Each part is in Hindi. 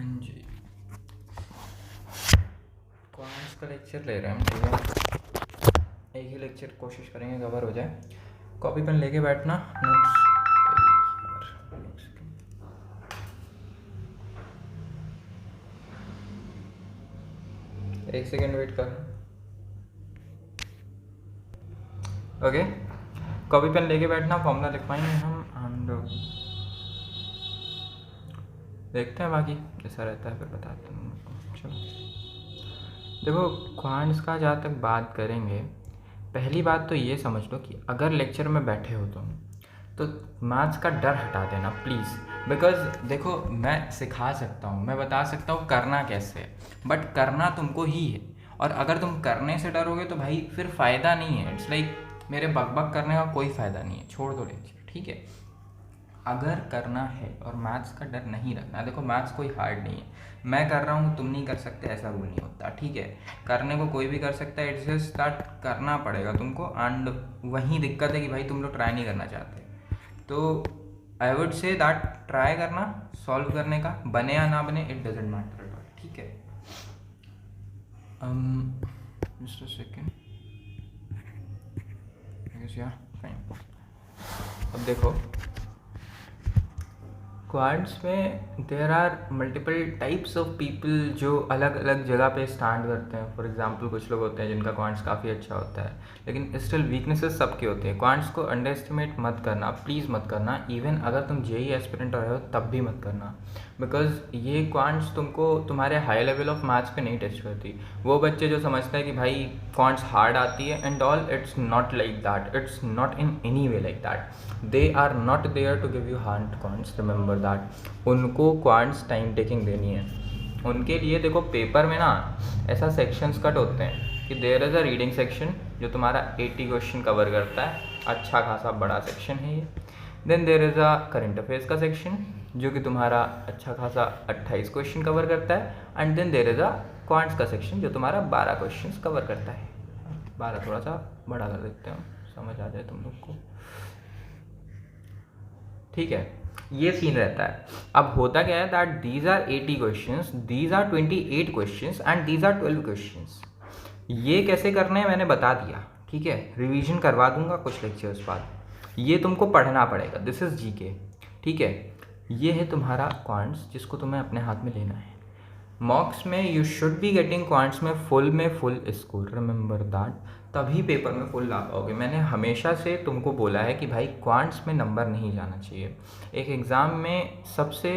हाँ जी, क्वांट्स का लेक्चर ले रहे हैं हम। ठीक है, एक ही लेक्चर कोशिश करेंगे कवर हो जाए। कॉपी पेन लेके बैठना, नोट्स। एक सेकेंड वेट करना। ओके, कॉपी पेन लेके बैठना, फॉर्मूला लिखवाएंगे हम एंड देखते हैं बाकी जैसा रहता है फिर बताते हैं आपको। चलो देखो, क्वांट्स का जहाँ तक बात करेंगे, पहली बात तो ये समझ लो कि अगर लेक्चर में बैठे हो तुम तो मैथ्स का डर हटा देना प्लीज़। बिकॉज देखो, मैं सिखा सकता हूँ, मैं बता सकता हूँ करना कैसे है, बट करना तुमको ही है। और अगर तुम करने से डरोगे तो भाई फिर फ़ायदा नहीं है। इट्स लाइक मेरे बक करने का कोई फ़ायदा नहीं है, छोड़ दो लेक्चर। ठीक है, अगर करना है और मैथ्स का डर नहीं रखना। देखो, मैथ्स कोई हार्ड नहीं है, मैं कर रहा हूँ तुम नहीं कर सकते ऐसा रूल नहीं होता। ठीक है, करने को कोई भी कर सकता है, इट्स जस्ट दैट करना पड़ेगा तुमको। एंड वही दिक्कत है कि भाई तुम लोग ट्राई नहीं करना चाहते। तो I would say that try करना सॉल्व करने का, बने या ना बने it doesn't matter at all. ठीक है, जस्ट अ सेकेंड, या फाइन। अब देखो, क्वाड्स में there are multiple types of people जो अलग अलग जगह पे स्टैंड करते हैं। फॉर एग्जांपल, कुछ लोग होते हैं जिनका क्वांट्स काफ़ी अच्छा होता है, लेकिन स्टिल वीकनेसेस सबके होते हैं। क्वांट्स को अंडर एस्टिमेट मत करना, प्लीज़ मत करना। इवन अगर तुम जेई एस्पिरेंट रहे हो तब भी मत करना, बिकॉज ये क्वांट्स तुमको तुम्हारे हाई लेवल ऑफ मैथ्स पे नहीं टेस्ट करती। वो बच्चे जो समझते हैं कि भाई क्वांट्स हार्ड आती है and all, it's not like that, it's not in any way like that. They are not there to give you hard quants, remember that. उनको क्वांट्स टाइम टेकिंग देनी है। उनके लिए देखो, पेपर में ना ऐसा सेक्शंस कट होते हैं कि there is a reading section जो तुम्हारा 80 क्वेश्चन कवर करता है, अच्छा खासा बड़ा सेक्शन है ये। Then there is a current affairs का सेक्शन जो कि तुम्हारा अच्छा खासा 28 क्वेश्चन कवर करता है। And then there is a quants का सेक्शन जो तुम्हारा 12 क्वेश्चन कवर करता है। 12 थोड़ा सा बड़ा कर देते हो, समझ आ जाए तुम लोग को। ठीक है, ये सीन रहता है। अब होता क्या है that these are 80 questions, these are 28 questions and these are 12 questions. ये कैसे करने हैं मैंने बता दिया। ठीक है, रिवीजन करवा दूंगा कुछ लेक्चर्स बाद, ये तुमको पढ़ना पड़ेगा। This is GK. ठीक है, ये है तुम्हारा क्वांट्स जिसको तुम्हें अपने हाथ में लेना है। मॉक्स में you should be getting quants में फुल स्कोर, रिमेंबर दैट। तभी पेपर में फुल ला पाओगे। मैंने हमेशा से तुमको बोला है कि भाई क्वांट्स में नंबर नहीं जाना चाहिए। एक एग्ज़ाम में सबसे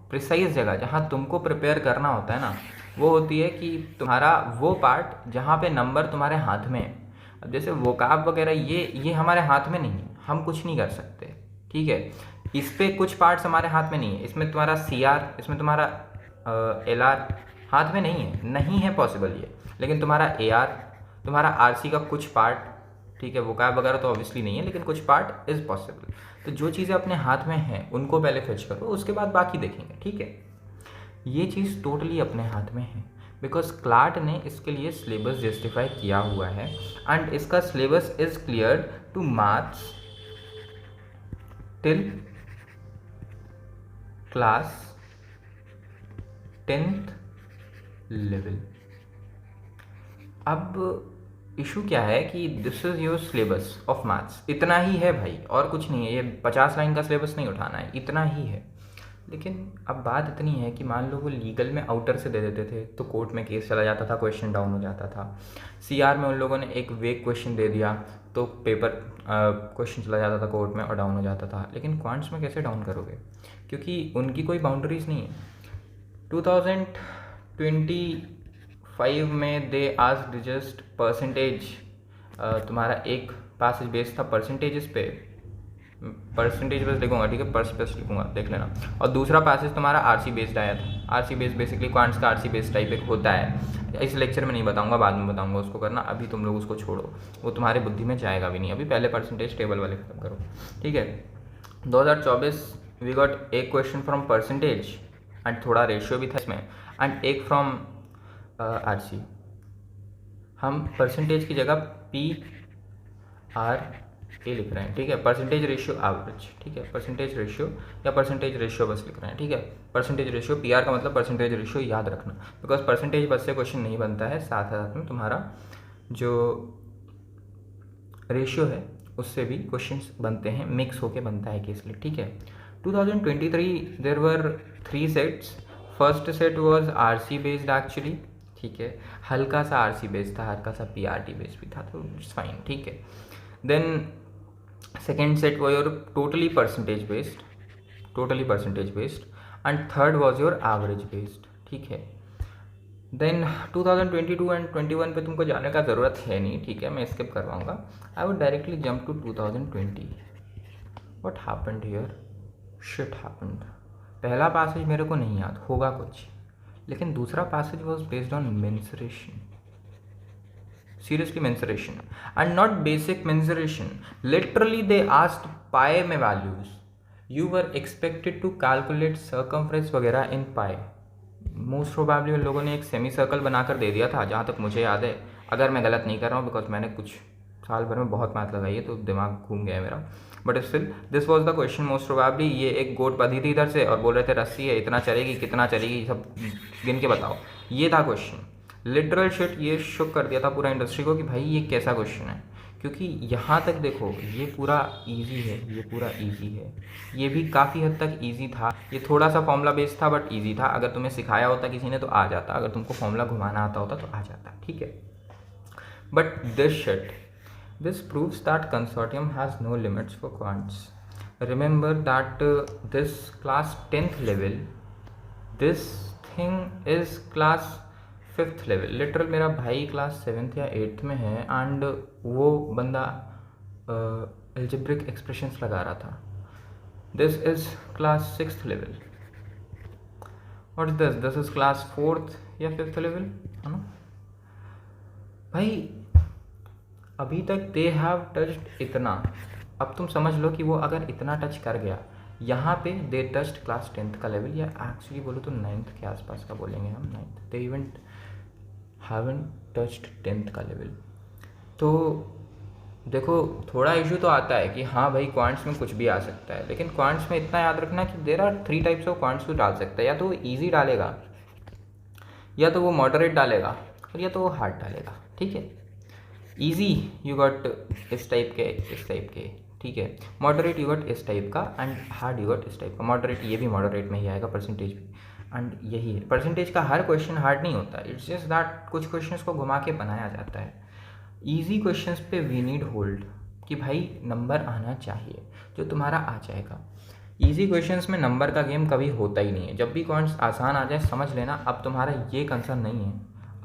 प्रिसाइज जगह जहाँ तुमको प्रिपेयर करना होता है ना, वो होती है कि तुम्हारा वो पार्ट जहाँ पे नंबर तुम्हारे हाथ में है। अब जैसे वोकाब वगैरह ये हमारे हाथ में नहीं है, हम कुछ नहीं कर सकते। ठीक है, इस पे कुछ पार्ट्स हमारे हाथ में नहीं है। इसमें तुम्हारा CR, इसमें तुम्हारा LR हाथ में नहीं है पॉसिबल ये। लेकिन तुम्हारा AR, तुम्हारा RC का कुछ पार्ट, ठीक है, वोकैब वगैरह तो ऑब्वियसली नहीं है, लेकिन कुछ पार्ट इज़ पॉसिबल। तो जो चीज़ें अपने हाथ में हैं उनको पहले फेच करो, उसके बाद बाकी देखेंगे। ठीक है, ये चीज़ टोटली अपने हाथ में है, बिकॉज क्लाट ने इसके लिए सिलेबस जस्टिफाई किया हुआ है एंड इसका syllabus is clear to maths till class 10th level. अब इशू क्या है कि this is your syllabus of maths, इतना ही है भाई, और कुछ नहीं है। ये 50 लाइन का सिलेबस नहीं उठाना है, इतना ही है। लेकिन अब बात इतनी है कि मान लो वो लीगल में आउटर से दे देते थे तो कोर्ट में केस चला जाता था, क्वेश्चन डाउन हो जाता था। CR में उन लोगों ने एक वेग क्वेश्चन दे दिया तो पेपर क्वेश्चन चला जाता था कोर्ट में और डाउन हो जाता था। लेकिन क्वांट्स में कैसे डाउन करोगे, क्योंकि उनकी कोई बाउंड्रीज नहीं है। 2025 में दे आस्क्ड जस्ट परसेंटेज, तुम्हारा एक पैसेज बेस्ड था परसेंटेजेस पे, परसेंटेज बेस्ड लिखूंगा, ठीक है, पर्स बेस्ड लिखूंगा, देख लेना। और दूसरा पैसेज तुम्हारा RC बेस्ड आया था। RC बेस्ड बेसिकली क्वांट्स का RC बेस्ड टाइप एक होता है। इस लेक्चर में नहीं बताऊंगा, बाद में बताऊंगा उसको करना। अभी तुम लोग उसको छोड़ो, वो तुम्हारी बुद्धि में जाएगा भी नहीं। अभी पहले परसेंटेज टेबल वाले खत्म करो। ठीक है, 2024 वी गॉट एक क्वेश्चन फ्रॉम परसेंटेज एंड थोड़ा रेशियो भी था इसमें, एंड एक फ्रॉम RC। हम परसेंटेज की जगह PR ये लिख रहे हैं, ठीक है। परसेंटेज रेशियो एवरेज, ठीक है, परसेंटेज रेशियो या परसेंटेज रेशियो बस लिख रहे हैं, ठीक है। परसेंटेज रेशियो, पीआर का मतलब परसेंटेज रेशियो याद रखना, बिकॉज परसेंटेज बस से क्वेश्चन नहीं बनता है, साथ साथ में तुम्हारा जो रेशियो है उससे भी क्वेश्चंस बनते हैं, मिक्स होके बनता है केसली, ठीक है। 2023 there were 3 sets. First set was RC based actually, ठीक है, हल्का सा आरसी बेस्ड था, हल्का सा पीआरटी बेस्ड भी था, तो इट्स फाइन, ठीक है। Then second set was your totally percentage based and third was your average based, ठीक है। देन 2022 एंड 21 पे तुमको जाने का ज़रूरत है नहीं, ठीक है, मैं स्किप करवाऊँगा। I would directly jump to 2020। What happened here? Shit happened. पहला पैसेज मेरे को नहीं याद होगा कुछ, लेकिन दूसरा passage was based on mensuration, seriously mensuration and not basic mensuration. Literally they asked pi में values. You were expected to calculate circumference वगैरह in pi. मोस्ट प्रोबेबली उन लोगों ने एक सेमी सर्कल बनाकर दे दिया था, जहाँ तक मुझे याद है, अगर मैं गलत नहीं कर रहा हूँ, बिकॉज मैंने कुछ साल भर में बहुत मैथ लगाई है तो दिमाग घूम गया है मेरा, but still this was the question most probably. ये एक गोट बंधी थी इधर से और बोल रहे थे रस्सी है, इतना चलेगी, कितना चलेगी, सब गिन के बताओ, ये था क्वेश्चन। लिटरल शिट, ये शुक कर दिया था पूरा इंडस्ट्री को कि भाई ये कैसा क्वेश्चन है, क्योंकि यहाँ तक देखो ये पूरा इजी है, ये पूरा इजी है, ये भी काफ़ी हद तक इजी था, ये थोड़ा सा फॉर्मूला बेस्ड था बट इजी था। अगर तुम्हें सिखाया होता किसी ने तो आ जाता, अगर तुमको फॉर्मूला घुमाना आता होता तो आ जाता, ठीक है। But this shit, this proves that consortium has no limits for quants. Remember that this class 10th level, this thing is class 5th level. Literal मेरा भाई क्लास 7th या 8th में है एंड वो बंदा एल्जेब्रिक एक्सप्रेशंस लगा रहा था। This is class 6th level. What is this? This is class 4th या 5th लेवल, है ना भाई। अभी तक दे हैव टच्ड इतना, अब तुम समझ लो कि वो अगर इतना टच कर गया, यहाँ पे दे टच्ड क्लास 10th का लेवल, या एक्चुअली बोलो तो 9th के आसपास का बोलेंगे हम, 9th। They even haven touched 10th का लेवल। तो देखो थोड़ा इशू तो आता है कि हाँ भाई क्वांट्स में कुछ भी आ सकता है, लेकिन क्वांट्स में इतना याद रखना कि there are 3 types of quants को डाल सकता है, या तो वो ईजी डालेगा, या तो वो मॉडरेट डालेगा, और या तो वो हार्ड डालेगा, ठीक है। ईजी यू गॉट इस टाइप के, ठीक है। मॉडरेट यू गॉट इस टाइप का, एंड हार्ड यू गॉट इस टाइप का। मॉडरेट, ये भी मॉडरेट में ही आएगा, परसेंटेज भी, एंड यही है। परसेंटेज का हर क्वेश्चन हार्ड नहीं होता, इट्स जस्ट दैट कुछ क्वेश्चंस को घुमा के बनाया जाता है। इजी क्वेश्चंस पे वी नीड होल्ड कि भाई नंबर आना चाहिए, जो तुम्हारा आ जाएगा। इजी क्वेश्चंस में नंबर का गेम कभी होता ही नहीं है। जब भी क्वेश्चन आसान आ जाए समझ लेना, अब तुम्हारा ये कंसर्न नहीं है,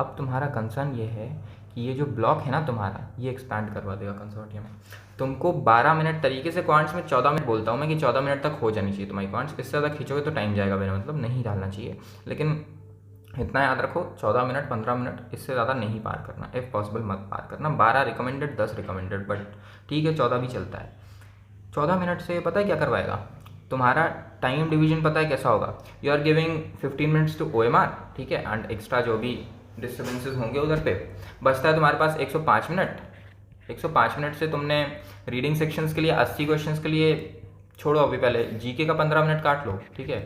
अब तुम्हारा कंसर्न ये है कि ये जो ब्लॉक है ना तुम्हारा, ये एक्सपैंड करवा देगा कंसोर्टियम। तुमको 12 मिनट तरीके से क्वांट्स में 14 मिनट बोलता हूँ मैं कि 14 मिनट तक हो जानी चाहिए तुम्हारी क्वांट्स। इससे ज़्यादा खींचोगे तो टाइम जाएगा, मेरा मतलब नहीं डालना चाहिए, लेकिन इतना याद रखो 14 मिनट 15 मिनट, इससे ज़्यादा नहीं पार करना, इफ़ पॉसिबल मत पार करना। 12 रिकमेंडेड, 10 रिकमेंडेड, बट ठीक है 14 भी चलता है। 14 मिनट से पता है क्या करवाएगा तुम्हारा? टाइम डिवीजन पता है कैसा होगा? You are giving 15 minutes to OMR, ठीक है, एंड एक्स्ट्रा जो भी डिस्टर्बेंसेज होंगे उधर पे बचता है तुम्हारे पास 105 मिनट। 105 मिनट से तुमने रीडिंग सेक्शंस के लिए 80 क्वेश्चंस के लिए छोड़ो, अभी पहले जीके का 15 मिनट काट लो, ठीक है।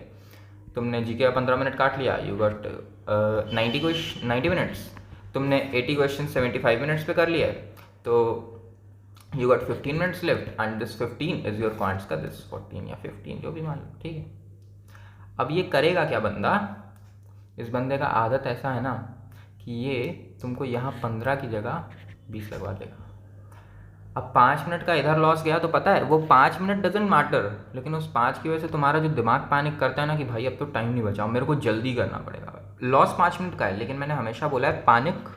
तुमने जीके का 15 मिनट काट लिया, यू गॉट 90 मिनट्स। तुमने 80 क्वेश्चन 75 मिनट्स पे कर लिया, तो you got 15 minutes left, and this 15 is your quants का, दिस 14 या 15 जो भी मान लो, ठीक है। अब ये करेगा क्या बंदा? इस बंदे का आदत ऐसा है ना कि ये तुमको यहाँ 15 की जगह 20 लगवा देगा। अब 5 मिनट का इधर लॉस गया तो पता है वो 5 मिनट डजंट मैटर, लेकिन उस 5 की वजह से तुम्हारा जो दिमाग पैनिक करता है ना कि भाई अब तो टाइम नहीं बचा, मेरे को जल्दी करना पड़ेगा। लॉस 5 मिनट का है, लेकिन मैंने हमेशा बोला है panic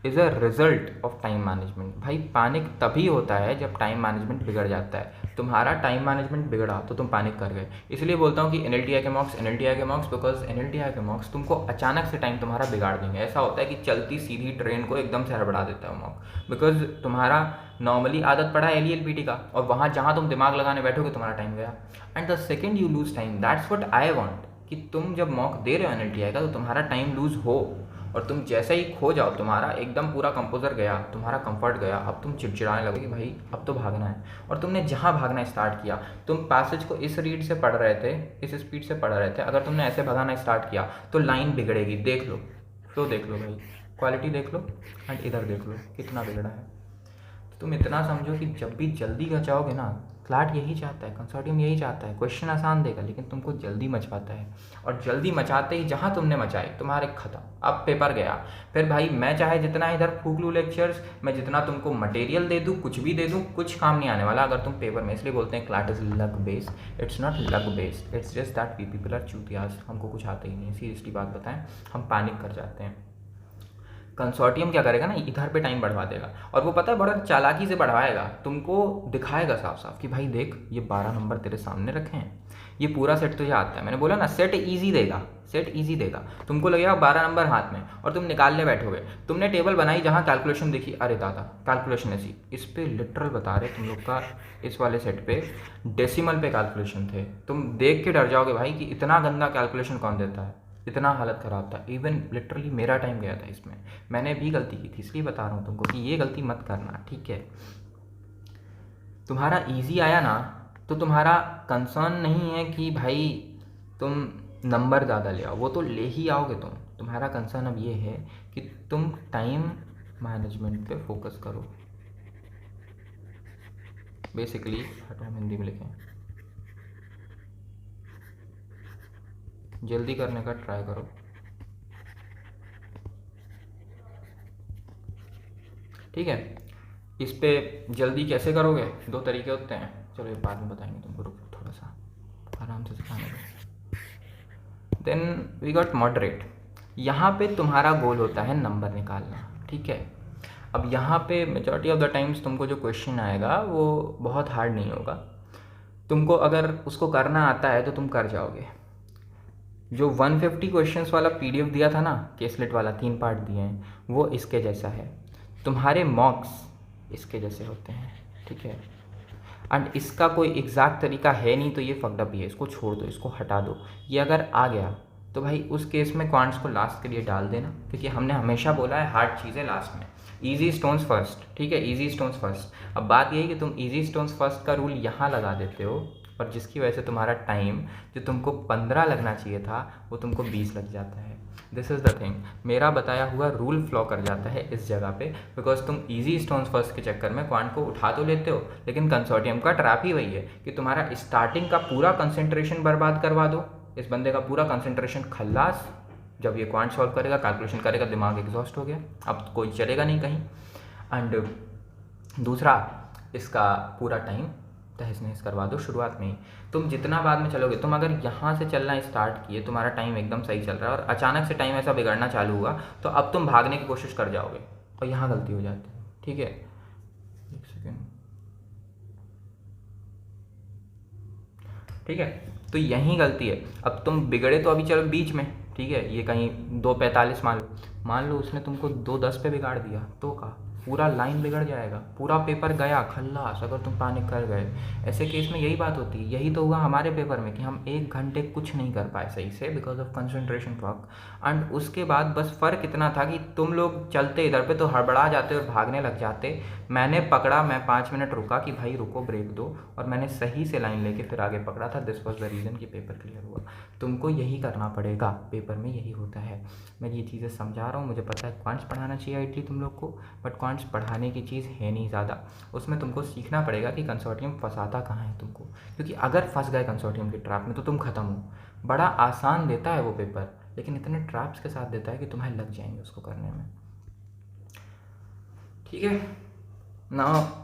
is a result of time management. भाई पैनिक तभी होता है जब टाइम मैनेजमेंट बिगड़ जाता है। तुम्हारा टाइम मैनेजमेंट बिगड़ा तो तुम पैनिक कर गए। इसलिए बोलता हूँ कि NLTI के मॉक्स, बिकॉज NLTI के मॉक्स तुमको अचानक से टाइम तुम्हारा बिगाड़ देंगे। ऐसा होता है कि चलती सीधी ट्रेन को एकदम से हड़बड़ा देता है मॉक, बिकॉज तुम्हारा नॉर्मली आदत पड़ा है LELPT का, और वहाँ जहाँ तुम दिमाग लगाने बैठोगे तुम्हारा टाइम गया, and the second you lose time. That's what I want, कि तुम जब मॉक दे रहे हो NLTI का तो तुम्हारा टाइम लूज हो, और तुम जैसे ही खो जाओ, तुम्हारा एकदम पूरा कंपोजर गया, तुम्हारा कंफर्ट गया, अब तुम चिड़चिड़ाने लगो कि भाई अब तो भागना है। और तुमने जहाँ भागना स्टार्ट किया, तुम पैसेज को इस रीड से पढ़ रहे थे, इस स्पीड से पढ़ रहे थे, अगर तुमने ऐसे भगाना स्टार्ट किया तो लाइन बिगड़ेगी। देख लो, फ्लो देख लो भाई, क्वालिटी देख लो, एंड इधर देख लो कितना बिगड़ा है। तो तुम इतना समझो कि जब भी जल्दी जाओगे ना, क्लाट यही चाहता है, कंसोर्टियम यही चाहता है, क्वेश्चन आसान देगा लेकिन तुमको जल्दी मचवाता है। और जल्दी मचाते ही जहाँ तुमने मचाई, तुम्हारे खत्म, अब पेपर गया। फिर भाई मैं चाहे जितना इधर फूक लूँ लेक्चर्स, मैं जितना तुमको मटेरियल दे दूँ, कुछ भी दे दूँ, कुछ काम नहीं आने वाला अगर तुम पेपर में। इसलिए बोलते हैं CLAT is luck based, it's not luck based, it's just that we people are चूतियाज, हमको कुछ आता ही नहीं। सीरियसली बात बताएं, हम पैनिक कर जाते हैं। कंसोर्टियम क्या करेगा ना, इधर पे टाइम बढ़वा देगा, और वो पता है बड़ा चालाकी से बढ़वाएगा, तुमको दिखाएगा साफ साफ कि भाई देख ये 12 नंबर तेरे सामने रखे हैं, ये पूरा सेट तुझे आता है। मैंने बोला ना सेट इजी देगा, सेट इजी देगा। तुमको लगेगा 12 नंबर हाथ में और तुम निकालने बैठोगे। तुमने टेबल बनाई जहाँ कैलकुलेशन देखी, अरे दादा कैलकुलेशन ऐसी, इस पे लिटरल बता रहे तुम लोग का, इस वाले सेट पे डेसिमल पे कैलकुलेशन थे। तुम देख के डर जाओगे भाई कि इतना गंदा कैलकुलेशन कौन देता है, इतना हालत ख़राब था। इवन लिटरली मेरा टाइम गया था इसमें, मैंने भी गलती की थी, इसलिए बता रहा हूँ तुमको कि ये गलती मत करना, ठीक है। तुम्हारा इजी आया ना, तो तुम्हारा कंसर्न नहीं है कि भाई तुम नंबर ज़्यादा ले आओ, वो तो ले ही आओगे तुम। तुम्हारा कंसर्न अब ये है कि तुम टाइम मैनेजमेंट पे फोकस करो। बेसिकली हटो, हम हिंदी में लिखें, जल्दी करने का ट्राई करो, ठीक है। इस पे जल्दी कैसे करोगे, 2 तरीके होते हैं, चलो ये बाद में बताएंगे तुमको, रुको थोड़ा सा आराम से सिखाने दो। Then we got moderate. यहाँ पे तुम्हारा गोल होता है नंबर निकालना, ठीक है। अब यहाँ पे मेजॉरिटी ऑफ द टाइम्स तुमको जो क्वेश्चन आएगा वो बहुत हार्ड नहीं होगा, तुमको अगर उसको करना आता है तो तुम कर जाओगे। जो 150 क्वेश्चंस वाला पीडीएफ दिया था ना, केसलेट वाला, 3 पार्ट दिए हैं, वो इसके जैसा है। तुम्हारे मॉक्स इसके जैसे होते हैं, ठीक है। एंड इसका कोई एग्जैक्ट तरीका है नहीं, तो ये फकडअप ही है, इसको छोड़ दो, इसको हटा दो। ये अगर आ गया तो भाई उस केस में क्वांट्स को लास्ट के लिए डाल देना, क्योंकि हमने हमेशा बोला है हार्ड चीज़ें लास्ट में, ईजी स्टोन्स फर्स्ट, ठीक है, ईजी स्टोन्स फर्स्ट। अब बात यही कि तुम ईजी स्टोन्स फर्स्ट का रूल यहाँ लगा देते हो, और जिसकी वजह से तुम्हारा टाइम जो तुमको 15 लगना चाहिए था वो तुमको 20 लग जाता है। दिस इज़ द थिंग, मेरा बताया हुआ रूल फ्लॉ कर जाता है इस जगह पे, बिकॉज तुम इजी स्टोन्स फर्स्ट के चक्कर में क्वांट को उठा तो लेते हो, लेकिन कंसोर्टियम का ट्रैप ही वही है कि तुम्हारा स्टार्टिंग का पूरा कंसंट्रेशन बर्बाद करवा दो। इस बंदे का पूरा कंसंट्रेशन खल्लास, जब ये क्वांट सॉल्व करेगा, कैलकुलेशन करेगा, दिमाग एग्जॉस्ट हो गया, अब कोई चलेगा नहीं कहीं। एंड दूसरा, इसका पूरा टाइम तहस नहस करवा दो शुरुआत में ही। तुम जितना बाद में चलोगे, तुम अगर यहाँ से चलना स्टार्ट किए, तुम्हारा टाइम एकदम सही चल रहा है और अचानक से टाइम ऐसा बिगड़ना चालू हुआ, तो अब तुम भागने की कोशिश कर जाओगे और यहाँ गलती हो जाती है, ठीक है। एक सेकेंड, ठीक है, तो यहीं गलती है। अब तुम बिगड़े तो अभी चलो बीच में, ठीक है, ये कहीं 2:45 मान लो उसने तुमको 2:10 पे बिगाड़ दिया, तो का पूरा लाइन बिगड़ जाएगा, पूरा पेपर गया खल्लास, अगर तुम पैनिक कर गए। ऐसे केस में यही बात होती है, यही तो हुआ हमारे पेपर में कि हम 1 घंटे कुछ नहीं कर पाए सही से, because of concentration fog. And उसके बाद बस फ़र्क इतना था कि तुम लोग चलते इधर पे तो हड़बड़ा जाते और भागने लग जाते, मैंने पकड़ा, मैं 5 मिनट रुका कि भाई रुको, ब्रेक दो, और मैंने सही से लाइन लेके फिर आगे पकड़ा था। दिस वॉज द रीज़न कि पेपर क्लियर हुआ। तुमको यही करना पड़ेगा, पेपर में यही होता है। मैं ये चीज़ें समझा रहा हूँ, मुझे पता है क्वांट्स पढ़ाना चाहिए आईटी तुम लोग को, बट क्वांट्स पढ़ाने की चीज़ है नहीं ज़्यादा। उसमें तुमको सीखना पड़ेगा कि कंसोर्टियम फंसाता कहाँ है तुमको, क्योंकि अगर फंस गए कंसोर्टियम के ट्रैप में तो तुम खत्म हो। बड़ा आसान देता है वो पेपर, लेकिन इतने ट्रैप्स के साथ देता है कि तुम्हें लग जाएंगे उसको करने में, ठीक है ना।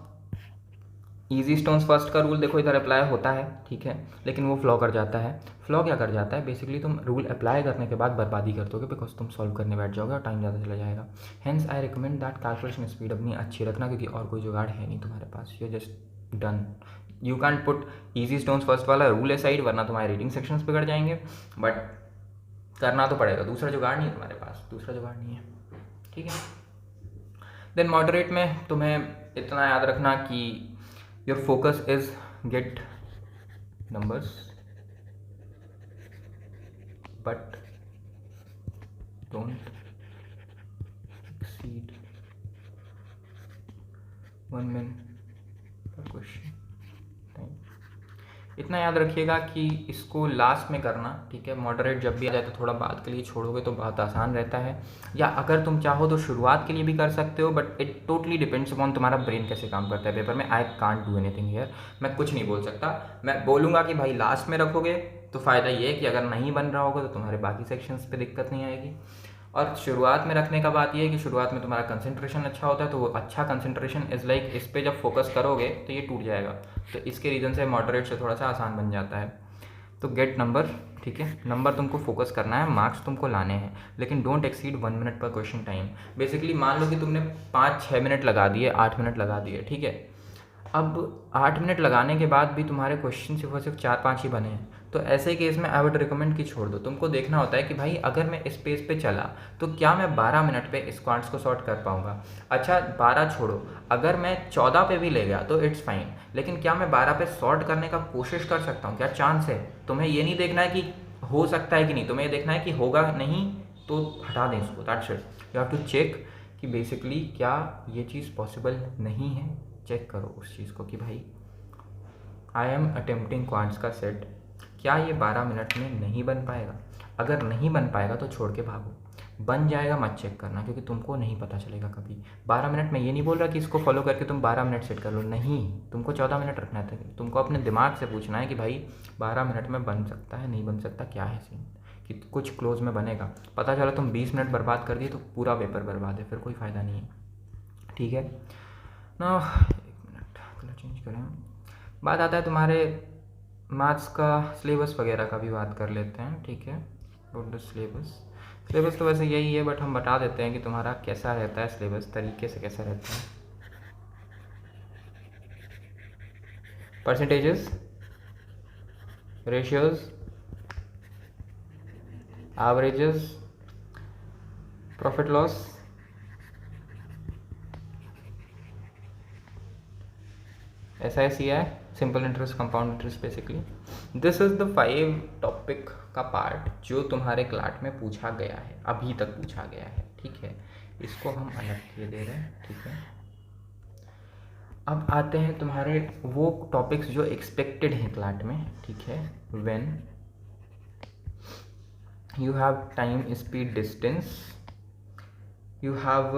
ईजी स्टोन्स फर्स्ट का रूल देखो इधर अप्लाई होता है, ठीक है, लेकिन वो फ्लॉ कर जाता है। फ्लॉ क्या कर जाता है, बेसिकली तुम रूल अप्लाई करने के बाद बर्बादी कर दोगे, बिकॉज तुम सॉल्व करने बैठ जाओगे और टाइम ज़्यादा चला जाएगा। Hence I recommend that calculation speed अपनी अच्छी रखना, क्योंकि और कोई जुगाड़ है नहीं तुम्हारे पास, you just done. You can put easy stones first वाला रूल ए साइड, वरना तुम्हारे रीडिंग सेक्शंस बिगड़ जाएंगे, बट करना तो पड़ेगा, दूसरा जुगाड़ नहीं है तुम्हारे पास, दूसरा जुगाड़ नहीं है, ठीक है। देन मॉडरेट में तुम्हें इतना याद रखना कि your focus is get numbers but don't 1 minute पर क्वेश्चन टाइम। इतना याद रखिएगा कि इसको लास्ट में करना, ठीक है। मॉडरेट जब भी आ जाए तो थोड़ा बाद के लिए छोड़ोगे तो बहुत आसान रहता है, या अगर तुम चाहो तो शुरुआत के लिए भी कर सकते हो, but it totally depends upon तुम्हारा ब्रेन कैसे काम करता है पेपर में। I can't do anything here, मैं कुछ नहीं बोल सकता। मैं बोलूँगा कि भाई लास्ट में रखोगे तो फ़ायदा ये है कि अगर नहीं बन रहा होगा तो तुम्हारे बाकी सेक्शंस पे दिक्कत नहीं आएगी। और शुरुआत में रखने का बात ये है कि शुरुआत में तुम्हारा कंसंट्रेशन अच्छा होता है, तो वो अच्छा कंसंट्रेशन इज़ लाइक इस पे जब फोकस करोगे तो ये टूट जाएगा, तो इसके रीज़न से मॉडरेट से थोड़ा सा आसान बन जाता है। तो गेट नंबर, ठीक है। नंबर तुमको फोकस करना है, मार्क्स तुमको लाने हैं, लेकिन डोंट एक्सीड 1 मिनट पर क्वेश्चन टाइम। बेसिकली मान लो कि तुमने 5-6 मिनट लगा दिए, 8 मिनट लगा दिए, ठीक है। अब 8 मिनट लगाने के बाद भी तुम्हारे क्वेश्चन सिर्फ 4-5 ही बने हैं, तो ऐसे केस में आई वुड रिकमेंड कि छोड़ दो। तुमको देखना होता है कि भाई अगर मैं इस पेज पे चला तो क्या मैं 12 मिनट पे इस क्वांट्स को सॉर्ट कर पाऊंगा। अच्छा 12 छोड़ो, अगर मैं 14 पे भी ले गया तो इट्स फाइन, लेकिन क्या मैं 12 पे सॉर्ट करने का कोशिश कर सकता हूँ, क्या चांस है। तुम्हें ये नहीं देखना है कि हो सकता है कि नहीं, तुम्हें ये देखना है कि होगा नहीं तो हटा दें इसको, that's it. You have to check कि बेसिकली क्या ये चीज़ पॉसिबल नहीं है। चेक करो उस चीज़ को कि भाई आई एम अटेम्प्टिंग क्वांट्स का सेट, क्या ये 12 मिनट में नहीं बन पाएगा। अगर नहीं बन पाएगा तो छोड़ के भागो, बन जाएगा मत चेक करना, क्योंकि तुमको नहीं पता चलेगा कभी। 12 मिनट में ये नहीं बोल रहा कि इसको फॉलो करके तुम 12 मिनट सेट कर लो, नहीं, तुमको 14 मिनट रखना है। तुमको अपने दिमाग से पूछना है कि भाई 12 मिनट में बन सकता है, नहीं बन सकता, क्या है सीन, कि कुछ क्लोज में बनेगा। पता चला तुम 20 मिनट बर्बाद कर दिए तो पूरा पेपर बर्बाद है, फिर कोई फ़ायदा नहीं है, ठीक है ना। एक मिनट कलर चेंज करें। बात आता है तुम्हारे मैथ्स का सिलेबस वगैरह का भी बात कर लेते हैं, ठीक है। अबाउट द सिलेबस तो वैसे यही है, बट हम बता देते हैं कि तुम्हारा कैसा रहता है सिलेबस, तरीके से कैसा रहता है। Percentages, ratios, averages, profit loss, SICI, simple interest, compound interest. Basically this is the 5 topic का पार्ट जो तुम्हारे क्लास में पूछा गया है, अभी तक पूछा गया है, ठीक है। इसको हम अलग किए दे रहे हैं, ठीक है। अब आते हैं तुम्हारे वो टॉपिक्स जो एक्सपेक्टेड हैं क्लास में, ठीक है। When you have time, speed, distance, you have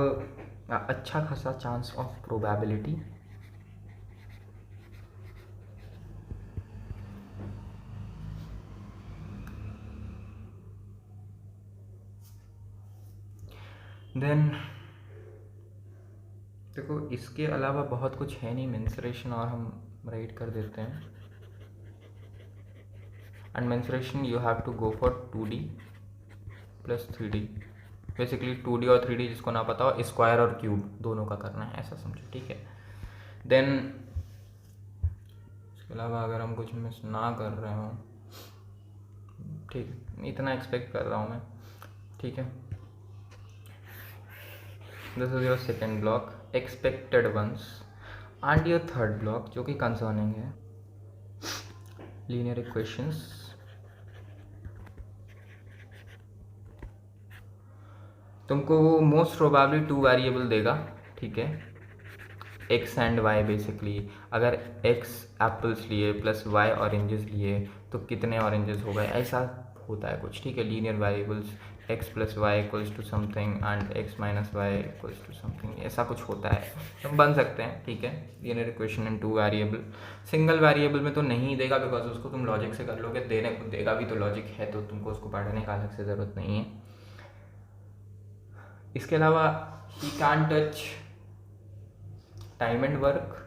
अच्छा खासा चांस ऑफ प्रोबेबिलिटी, देन देखो इसके अलावा बहुत कुछ है नहीं, मेंसुरेशन और हम राइट कर देते हैं। And mensuration you have to go for 2D plus 3D। Basically 2D और 3D जिसको ना पता हो, स्क्वायर और क्यूब दोनों का करना है, ऐसा समझो, ठीक है। देन इसके अलावा अगर हम कुछ मिस ना कर रहे हो, ठीक, इतना एक्सपेक्ट कर रहा हूँ मैं, ठीक है। This is your second block, expected once, and your third block जो कि कंसर्निंग है लीनियर इक्वेशंस। तुमको वो मोस्ट प्रोबेबली 2 वेरिएबल देगा, ठीक है, एक्स एंड वाई। बेसिकली अगर एक्स एप्पल्स लिए प्लस वाई ऑरेंजेस लिए तो कितने ऑरेंजेस हो गए, ऐसा होता है कुछ, ठीक है। Linear variables x plus Y equals to something and x minus Y equals to something, ऐसा कुछ होता है, तो बन सकते हैं, ठीक है। Linear equation in 2 variable. Single variable में तो नहीं देगा, बिकॉज उसको तुम लॉजिक से कर लोगे, देने को देगा भी तो लॉजिक है, तो तुमको उसको पढ़ने का अलग से ज़रूरत नहीं है। इसके अलावा he can touch time and work,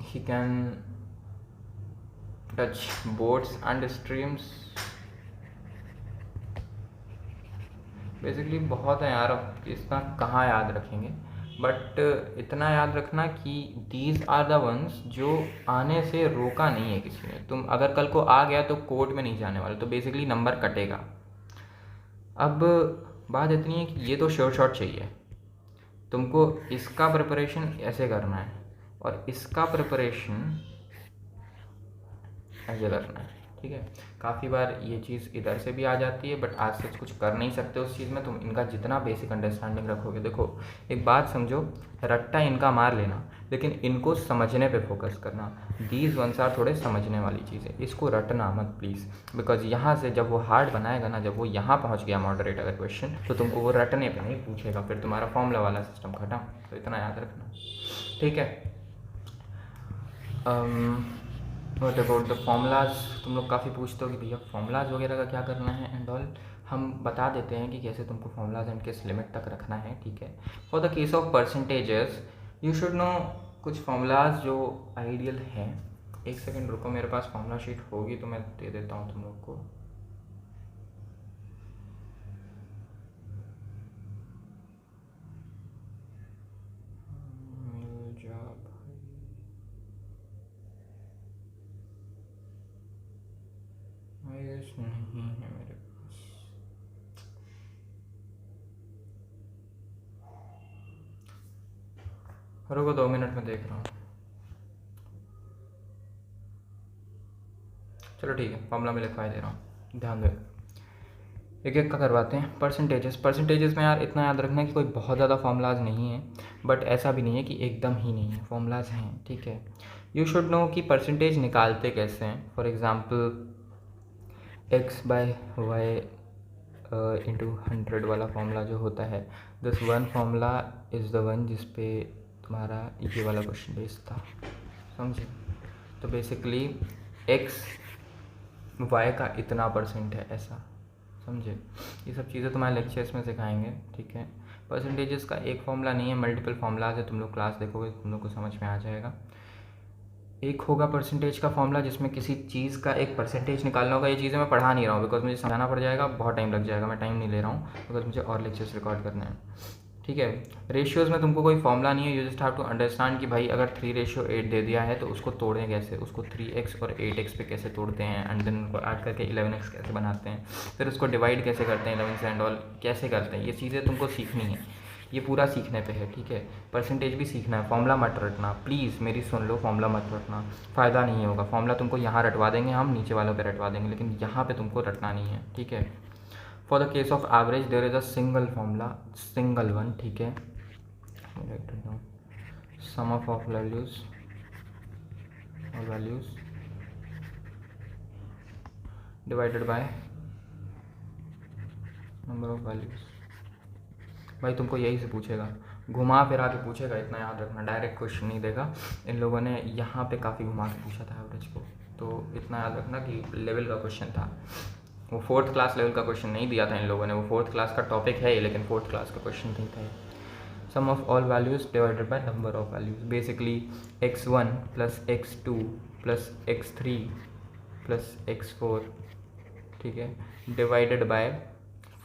he can touch boards and streams। Basically बहुत है यार, अब इसका कहाँ याद रखेंगे, बट इतना याद रखना कि दीज आर द वंस जो आने से रोका नहीं है किसी ने। तुम अगर कल को आ गया तो कोर्ट में नहीं जाने वाले, तो बेसिकली नंबर कटेगा। अब बात इतनी है कि ये तो श्योर शॉट चाहिए, तुमको इसका प्रिपरेशन ऐसे करना है और इसका प्रिपरेशन ऐसे करना है, ठीक है। काफ़ी बार ये चीज़ इधर से भी आ जाती है, बट आज से कुछ कर नहीं सकते उस चीज़ में। तुम इनका जितना बेसिक अंडरस्टैंडिंग रखोगे, देखो एक बात समझो, रट्टा इनका मार लेना, लेकिन इनको समझने पे फोकस करना। दीज वंस आर थोड़े समझने वाली चीज़ है, इसको रटना मत प्लीज़, बिकॉज यहाँ से जब वो हार्ड बनाएगा ना, जब वो यहाँ पहुँच गया मॉडरेट अगर क्वेश्चन, तो तुमको वो रटने पे नहीं पूछेगा, फिर तुम्हारा फॉर्मूला वाला सिस्टम खत्म। तो इतना याद रखना, ठीक है। व्हाट अबाउट द फॉर्मूलाज, तुम लोग काफ़ी पूछते हो कि भैया फॉर्मूलाज वगैरह का क्या करना है एंड ऑल। हम बता देते हैं कि कैसे तुमको फॉर्मूलाज एंड किस लिमिट तक रखना है, ठीक है। For the case of percentages you should no कुछ फॉर्मूलाज जो आइडियल हैं। एक सेकेंड रुको, मेरे पास फॉर्मूला शीट होगी तो मैं दे देता हूँ तुम लोग को। नहीं है मेरे पास, रुको 2 मिनट में देख रहा हूँ। चलो ठीक है, फॉर्मूला में लिखवा दे रहा हूँ, ध्यान दो। एक एक का करवाते हैं। परसेंटेजेस में यार इतना याद रखना कि कोई बहुत ज़्यादा फॉर्मूलाज नहीं है, बट ऐसा भी नहीं है कि एकदम ही नहीं है, फॉर्मूलाज हैं, ठीक है। यू शुड नो कि परसेंटेज निकालते कैसे हैं। फॉर एग्ज़ाम्पल x/y इंटू 100 वाला फॉर्मूला जो होता है, this one formula is the one जिस पे तुम्हारा ये वाला क्वेश्चन बेस्ड था, समझे। तो बेसिकली x y का इतना % है, ऐसा समझे। ये सब चीज़ें तुम्हारे लेक्चर्स में सिखाएंगे, ठीक है। परसेंटेजेस का एक फॉर्मूला नहीं है, मल्टीपल फॉर्मूलाज है। तुम लोग क्लास देखोगे तुम लोग को समझ में आ जाएगा। एक होगा परसेंटेज का फॉर्मूला जिसमें किसी चीज़ का एक परसेंटेज निकालना होगा। ये चीज़ें मैं पढ़ा नहीं रहा हूँ बिकॉज मुझे समझाना पड़ जाएगा, बहुत टाइम लग जाएगा, मैं टाइम नहीं ले रहा हूँ बिकॉज मुझे और लेक्चर्स रिकॉर्ड करने हैं, ठीक है। रेशियोज़ में तुमको कोई फॉर्मूला नहीं है, you just have to understand कि भाई अगर 3:8 दे दिया है तो उसको तोड़ें कैसे, उसको 3x और 8x पे कैसे तोड़ते हैं, एंड देन उनको ऐड करके 11x कैसे बनाते हैं, फिर उसको डिवाइड कैसे करते हैं 11 से एंड ऑल कैसे करते हैं। ये चीज़ें तुमको सीखनी है, ये पूरा सीखने पे है, ठीक है। परसेंटेज भी सीखना है, फॉर्मूला मत रटना प्लीज़, मेरी सुन लो, फॉर्मूला मत रटना, फ़ायदा नहीं होगा। फॉर्मूला तुमको यहाँ रटवा देंगे हम, नीचे वालों पे रटवा देंगे, लेकिन यहाँ पे तुमको रटना नहीं है, ठीक है। For the case of average there is a single formula, single one, ठीक है। Sum of values divided by number of values. भाई तुमको यही से पूछेगा, घुमा फिरा के पूछेगा, इतना याद रखना, डायरेक्ट क्वेश्चन नहीं देगा। इन लोगों ने यहाँ पे काफ़ी घुमा के पूछा था एवरेज को, तो इतना याद रखना कि लेवल का क्वेश्चन था वो, 4th क्लास लेवल का क्वेश्चन नहीं दिया था इन लोगों ने। वो 4th क्लास का टॉपिक है ये, लेकिन 4th क्लास का क्वेश्चन नहीं था। Sum of all values divided by number of values, basically x1 plus x2 plus x3 plus x4, ठीक है, डिवाइडेड बाय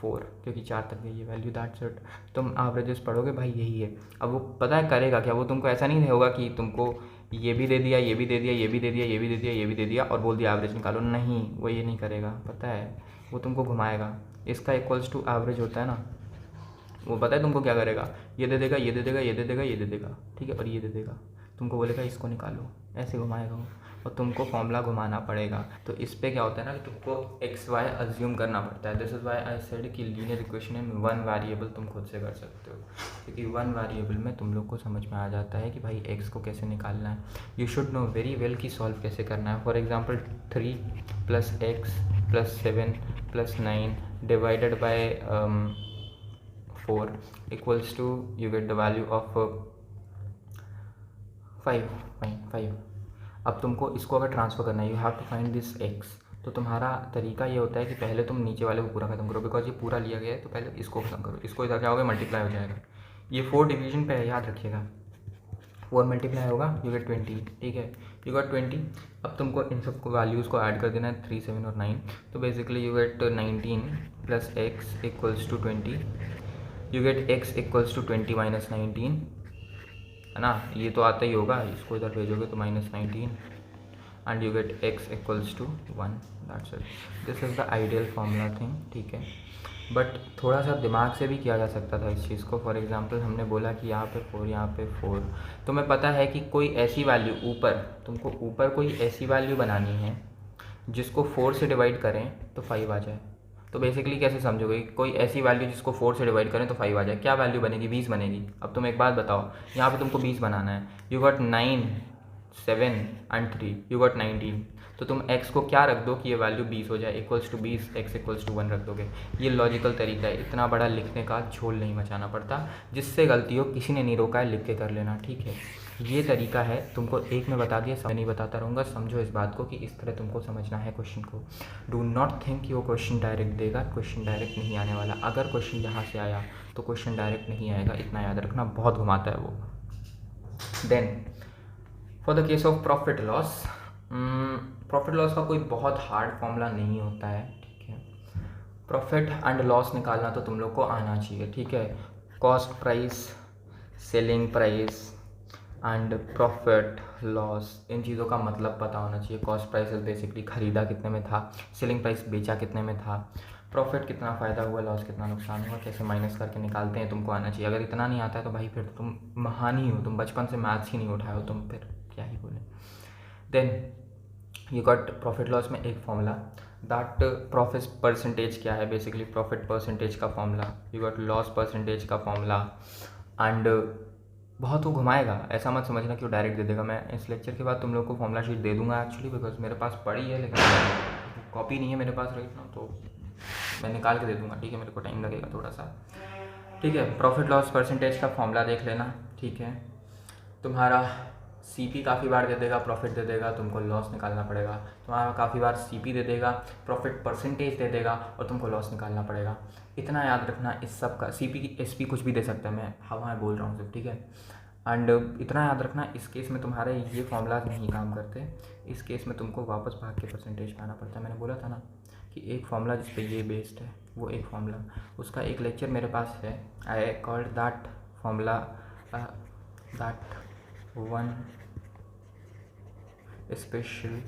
4, क्योंकि 4 तक गई है वैल्यू, दैट्स इट। तुम एवरेजेस पढ़ोगे भाई, यही है। अब वो पता है करेगा क्या, वो तुमको ऐसा नहीं होगा कि तुमको ये भी दे दिया, ये भी दे दिया, ये भी दे दिया, ये भी दे दिया, ये भी दे दिया और बोल दिया एवरेज निकालो, नहीं, वो ये नहीं करेगा, पता है। वो तुमको घुमाएगा, इसका इक्वल्स टू एवरेज होता है ना, वो पता है तुमको क्या करेगा, ये दे देगा, ये दे देगा, ये दे देगा, ये दे देगा, ठीक है, और ये दे देगा, तुमको बोलेगा इसको निकालो, ऐसे घुमाएगा वो, और तुमको फॉर्मूला घुमाना पड़ेगा। तो इस पर क्या होता है ना कि तुमको XY अज्यूम करना पड़ता है। This is why I said कि लीनियर इक्वेशन में 1 वेरिएबल तुम खुद से कर सकते हो, क्योंकि 1 वेरिएबल में तुम लोग को समझ में आ जाता है कि भाई x को कैसे निकालना है। You should know very well कि सॉल्व कैसे करना है। For example 3 + x + 7 + 9 divided by 4 equals to you get the value of 5. अब तुमको इसको अगर ट्रांसफ़र करना है, you have to find this x। तो तुम्हारा तरीका ये होता है कि पहले तुम नीचे वाले को पूरा खत्म करो, बिकॉज ये पूरा लिया गया है, तो पहले इसको खत्म करो। इसको इधर क्या होगा, मल्टीप्लाई हो जाएगा। ये 4 डिवीजन पे है, याद रखिएगा, 4 मल्टीप्लाई होगा, यू गेट 20, ठीक है, यू गेट 20। अब तुमको इन सबको वैल्यूज़ को ऐड कर देना है, 3, 7 और 9। तो basically you get 19 + x = 20, you get x = 20 - 19, है ना, ये तो आता ही होगा, इसको इधर भेजोगे तो -19 and you get x = 1, that's it. This is the ideal formula thing, ठीक है। बट थोड़ा सा दिमाग से भी किया जा सकता था इस चीज़ को। फॉर एग्जांपल हमने बोला कि यहाँ पे 4, यहाँ पे 4, तुम्हें पता है कि कोई ऐसी वैल्यू ऊपर, तुमको ऊपर कोई ऐसी वैल्यू बनानी है जिसको 4 से डिवाइड करें तो 5 आ जाए। तो बेसिकली कैसे समझोगे, कोई ऐसी वैल्यू जिसको 4 से डिवाइड करें तो 5 आ जाए, क्या वैल्यू बनेगी, 20 बनेगी। अब तुम एक बात बताओ, यहाँ पे तुमको 20 बनाना है, you got 9, 7 and 3, you got 19। तो तुम x को क्या रख दो कि ये वैल्यू 20 हो जाए, equals to 20, x equals to 1 रख दोगे। ये लॉजिकल तरीका है, इतना बड़ा लिखने का झोल नहीं मचाना पड़ता। जिससे गलती हो, किसी ने नहीं रोका है, लिख के कर लेना, ठीक है। ये तरीका है, तुमको एक में बता दिया, मैं नहीं बताता रहूँगा। समझो इस बात को कि इस तरह तुमको समझना है क्वेश्चन को। डू नॉट थिंक कि वो क्वेश्चन डायरेक्ट देगा, क्वेश्चन डायरेक्ट नहीं आने वाला। अगर क्वेश्चन यहाँ से आया तो क्वेश्चन डायरेक्ट नहीं आएगा, इतना याद रखना, बहुत घुमाता है वो। Then for the case of profit loss, profit loss का कोई बहुत हार्ड फॉर्मूला नहीं होता है, ठीक है। प्रॉफिट एंड लॉस निकालना तो तुम लोग को आना चाहिए, ठीक है। Cost price, selling price and profit loss, इन चीज़ों का मतलब पता होना चाहिए। कॉस्ट प्राइस बेसिकली खरीदा कितने में था, सेलिंग प्राइस बेचा कितने में था, प्रॉफिट कितना फ़ायदा हुआ, लॉस कितना नुकसान हुआ, कैसे माइनस करके निकालते हैं, तुमको आना चाहिए। अगर इतना नहीं आता है तो भाई फिर तुम महान ही हो, तुम बचपन से मैथ्स ही नहीं उठाए हो, तुम फिर क्या ही बोले। Then you got profit loss में एक फॉर्मूला, दैट प्रॉफिट परसेंटेज क्या है, बेसिकली प्रॉफिट परसेंटेज का formula, you got loss percentage का फॉर्मूला। एंड बहुत वो घुमाएगा, ऐसा मत समझना कि वो डायरेक्ट दे देगा। मैं इस लेक्चर के बाद तुम लोग को फॉर्मूला शीट दे दूंगा एक्चुअली, बिकॉज मेरे पास पड़ी है लेकिन कॉपी नहीं है मेरे पास राइट ना, तो मैं निकाल के दे दूंगा, ठीक है। मेरे को टाइम लगेगा थोड़ा सा, ठीक है। प्रॉफिट लॉस परसेंटेज का फॉर्मूला देख लेना, ठीक है। तुम्हारा सीपी काफ़ी बार दे देगा, प्रॉफिट दे देगा, तुमको लॉस निकालना पड़ेगा। तुम्हारा काफ़ी बार सीपी दे देगा, प्रॉफिट परसेंटेज दे देगा, और तुमको लॉस निकालना पड़ेगा। इतना याद रखना इस सब का। सीपी की एसपी कुछ भी दे सकता है, मैं हवा बोल रहा हूँ सिर्फ, ठीक है। एंड इतना याद रखना, इस केस में तुम्हारे ये फॉर्मूला नहीं काम करते। इस केस में तुमको वापस भाग के परसेंटेज पे आना पड़ता है। मैंने बोला था ना कि एक फॉर्मूला जिस पे ये बेस्ड है, वो एक फॉर्मूला, उसका एक लेक्चर मेरे पास है। I called that formula that one special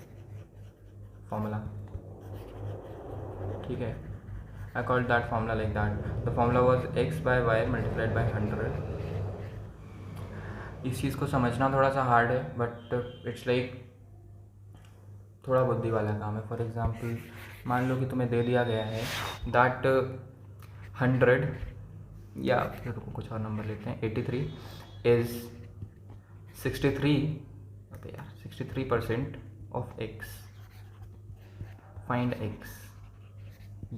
formula, ठीक है। I called that formula like that. The formula was x by Y multiplied by 100। इस चीज़ को समझना थोड़ा सा हार्ड है, बट इट्स लाइक थोड़ा बुद्धि वाला काम है। फॉर एग्जाम्पल मान लो कि तुम्हें दे दिया गया है दैट 100, या फिर कुछ और नंबर लेते हैं, 83 इज़ 63, अबे यार 63% ऑफ x, फाइंड x।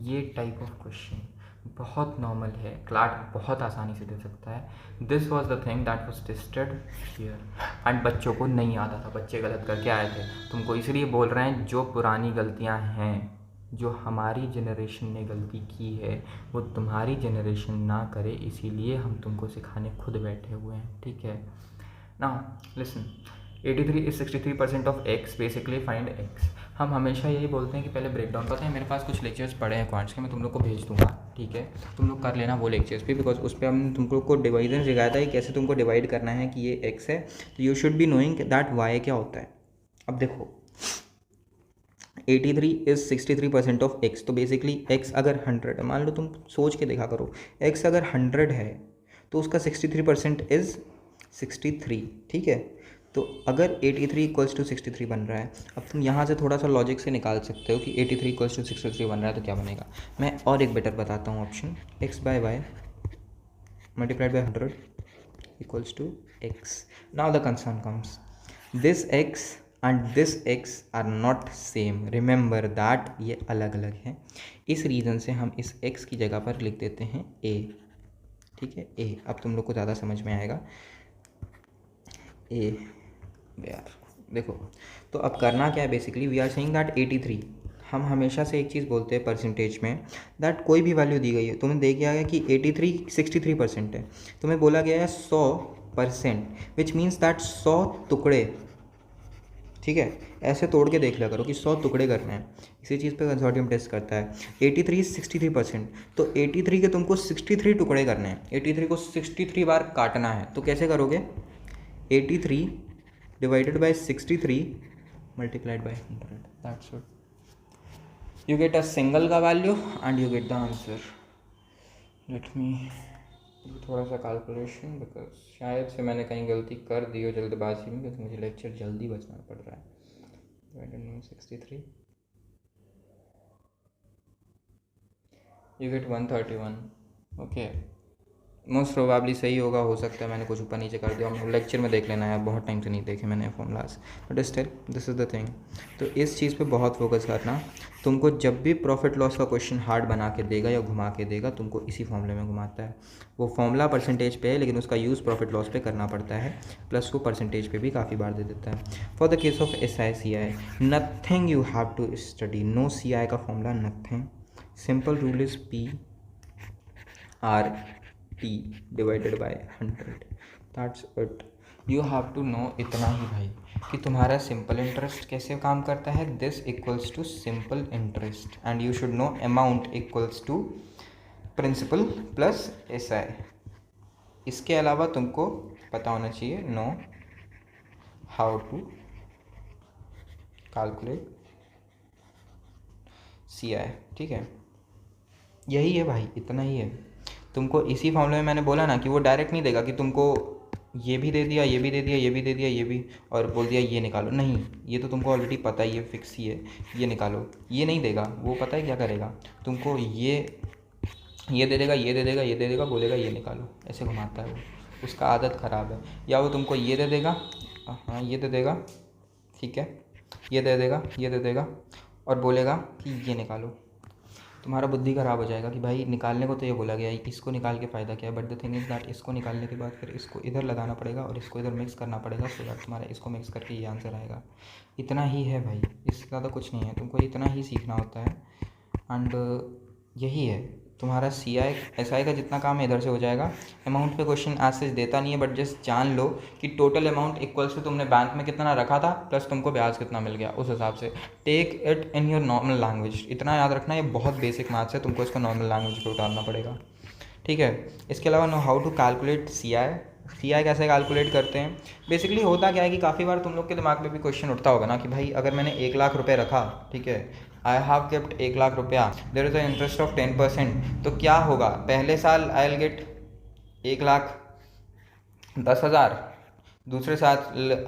ये टाइप ऑफ क्वेश्चन बहुत नॉर्मल है, क्लार्क बहुत आसानी से दे सकता है। This was the thing that was tested here, and बच्चों को नहीं आता था, बच्चे गलत करके आए थे। तुमको इसलिए बोल रहे हैं, जो पुरानी गलतियां हैं, जो हमारी जनरेशन ने गलती की है, वो तुम्हारी जनरेशन ना करे, इसीलिए हम तुमको सिखाने खुद बैठे हुए हैं, ठीक है। Now listen, 83 is 63% of x, basically find x। हम हमेशा यही बोलते हैं कि पहले ब्रेक डाउन करते हैं। मेरे पास कुछ लेक्चर्स पड़े हैं क्वांट्स के, मैं तुम लोग को भेज दूंगा, ठीक है। तुम लोग कर लेना वो लेक्चर्स भी, बिकॉज उस पर हम तुम लोग को डिवाइजन सिखाया था कि कैसे तुमको डिवाइड करना है कि ये x है, तो you should be knowing that y क्या होता है। अब देखो 83 इज 63% ऑफ x, तो बेसिकली x अगर 100 है, मान लो तुम सोच के देखा करो, x अगर 100 है तो उसका 63% इज़ 63, ठीक है। तो अगर 83 इक्वल्स टू 63 बन रहा है, अब तुम यहाँ से थोड़ा सा लॉजिक से निकाल सकते हो कि 83 इक्वल्स टू 63 बन रहा है तो क्या बनेगा। मैं और एक बेटर बताता हूँ option, x by Y multiplied by 100 equals to x। Now the concern comes, this x and this x are not same, remember that ये अलग अलग हैं। इस रीज़न से हम इस x की जगह पर लिख देते हैं a, ठीक है, a। अब तुम लोग को ज़्यादा समझ में आएगा। a यार देखो, तो अब करना क्या है, basically we are saying that 83, हम हमेशा से एक चीज़ बोलते हैं परसेंटेज में, दैट कोई भी वैल्यू दी गई है, तुम्हें दे दिया गया कि 83 63% है, तुम्हें बोला गया है 100%, विच मीन्स दैट 100 टुकड़े, ठीक है। ऐसे तोड़ के देख लिया करो कि 100 टुकड़े करने हैं। इसी चीज़ पे कंसोर्टियम टेस्ट करता है। 83 63%, तो 83 के तुमको 63 टुकड़े करने हैं, 83 को 63 बार काटना है। तो कैसे करोगे, 83 divided by 63 multiplied by 100, that's it, you get a single का value and you get the answer. Let me do थोड़ा सा कैलकुलेशन, बिकॉज शायद से मैंने कहीं गलती कर दी हो जल्दबाजी में, क्योंकि मुझे लेक्चर जल्दी बचना पड़ रहा है। 63 you get 131. Okay, most probably सही होगा, हो सकता है मैंने कुछ ऊपर नीचे कर दिया, हम लेक्चर में देख लेना है, बहुत टाइम से नहीं देखे मैंने formulas, but still this is the thing. तो इस चीज़ पे बहुत फोकस करना. तुमको जब भी प्रॉफिट लॉस का क्वेश्चन हार्ड बना के देगा या घुमा के देगा, तुमको इसी फॉर्मूले में घुमाता है. वो फॉर्मूला परसेंटेज पे है, लेकिन उसका यूज़ प्रॉफिट लॉस पे करना पड़ता है, प्लस वो परसेंटेज पे भी काफ़ी बार दे देता है. For the case of SI CI nothing you have to study, no CI का formula, nothing. Simple rule is PRT divided by 100. That's it. You have to know इतना ही भाई कि तुम्हारा सिंपल इंटरेस्ट कैसे काम करता है. This equals to simple interest and you should know amount equals to principal plus SI. इसके अलावा तुमको पता होना चाहिए know how to calculate CI. ठीक है, यही है भाई, इतना ही है. तुमको इसी फॉर्मूले में मैंने बोला ना कि वो डायरेक्ट नहीं देगा कि तुमको ये भी दे दिया, ये भी दे दिया, ये भी दे दिया, ये भी, और बोल दिया ये निकालो. नहीं, ये तो तुमको ऑलरेडी पता ही है, फिक्स ही है, ये निकालो. ये नहीं देगा. वो पता है क्या करेगा, तुमको ये दे देगा, ये दे देगा, ये दे देगा, बोलेगा ये निकालो. ऐसे घुमाता है वो, उसका आदत ख़राब है. या वो तुमको ये दे देगा, हाँ ये दे देगा, ठीक है, ये दे देगा, ये दे देगा, और बोलेगा कि ये निकालो. तुम्हारा बुद्धि ख़राब हो जाएगा कि भाई निकालने को तो ये बोला गया है, इसको निकाल के फ़ायदा क्या है. But the thing is that इसको निकालने के बाद फिर इसको इधर लगाना पड़ेगा और इसको इधर मिक्स करना पड़ेगा, सो दैट तुम्हारा इसको मिक्स करके ये आंसर आएगा. इतना ही है भाई, इससे ज़्यादा कुछ नहीं है. तुमको इतना ही सीखना होता है. एंड यही है तुम्हारा CI SI का जितना काम है इधर से हो जाएगा. अमाउंट पे क्वेश्चन आज से देता नहीं है, बट जस्ट जान लो कि टोटल अमाउंट इक्वल्स टू तुमने बैंक में कितना रखा था प्लस तुमको ब्याज कितना मिल गया, उस हिसाब से take it in your normal language. इतना याद रखना, ये बहुत बेसिक मैथ्स है, तुमको इसको नॉर्मल लैंग्वेज पे उतारना पड़ेगा. ठीक है, इसके अलावा know how to calculate CI कैसे कैलकुलेट करते हैं. बेसिकली होता क्या है कि काफ़ी बार तुम लोग के दिमाग में भी क्वेश्चन उठता होगा ना कि भाई अगर मैंने 1,00,000 रुपये रखा, ठीक है, आई हैव केप्ट 1,00,000 रुपया, there is a interest of 10%, तो क्या होगा, पहले साल आई विल गेट 1,10,000, दूसरे साल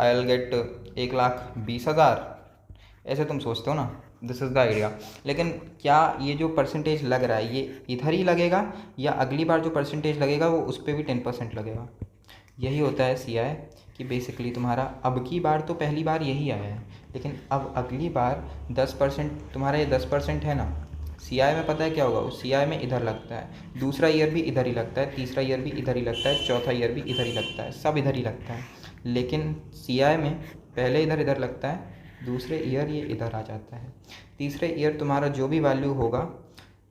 आई विल गेट 1,20,000. ऐसे तुम सोचते हो ना, दिस इज़ द आइडिया. लेकिन क्या ये जो परसेंटेज लग रहा है ये इधर ही लगेगा या अगली बार जो परसेंटेज लगेगा वो उस पर भी 10% लगेगा. यही होता है CI कि बेसिकली तुम्हारा अब की बार तो पहली बार यही आया है, लेकिन अब अगली बार 10%, तुम्हारा ये 10% है ना, CI में पता है क्या होगा, उस CI में इधर लगता है, दूसरा ईयर भी इधर ही लगता है, तीसरा ईयर भी इधर ही लगता है, चौथा ईयर भी इधर ही लगता है, सब इधर ही लगता है. लेकिन CI में पहले इधर लगता है, दूसरे ईयर ये इधर आ जाता है, तीसरे ईयर तुम्हारा जो भी वैल्यू होगा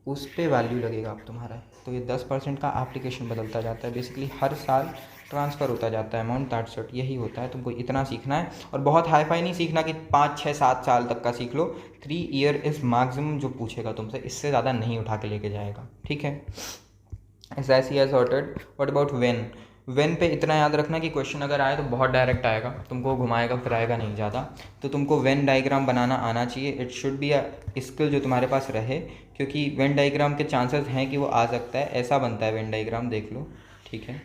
उस पे वैल्यू लगेगा अब तुम्हारा. तो ये 10% का एप्लीकेशन बदलता जाता है, बेसिकली हर साल ट्रांसफ़र होता जाता है अमाउंट. दैट्स इट, यही होता है. तुमको इतना सीखना है और बहुत हाई फाई नहीं सीखना कि 5, 6, 7 साल तक का सीख लो. 3 ईयर इज़ मैक्सिमम जो पूछेगा तुमसे, इससे ज़्यादा नहीं उठा के लेके जाएगा. ठीक है, SI है सॉर्टेड. व्हाट अबाउट वेन पे इतना याद रखना कि क्वेश्चन अगर आए तो बहुत डायरेक्ट आएगा, तुमको घुमाएगा फिराएगा नहीं ज़्यादा. तो तुमको वेन डायग्राम बनाना आना चाहिए. It should be a skill जो तुम्हारे पास रहे, क्योंकि वेन डायग्राम के चांसेस हैं कि वो आ सकता है. ऐसा बनता है वेन डायग्राम, देख लो. ठीक है,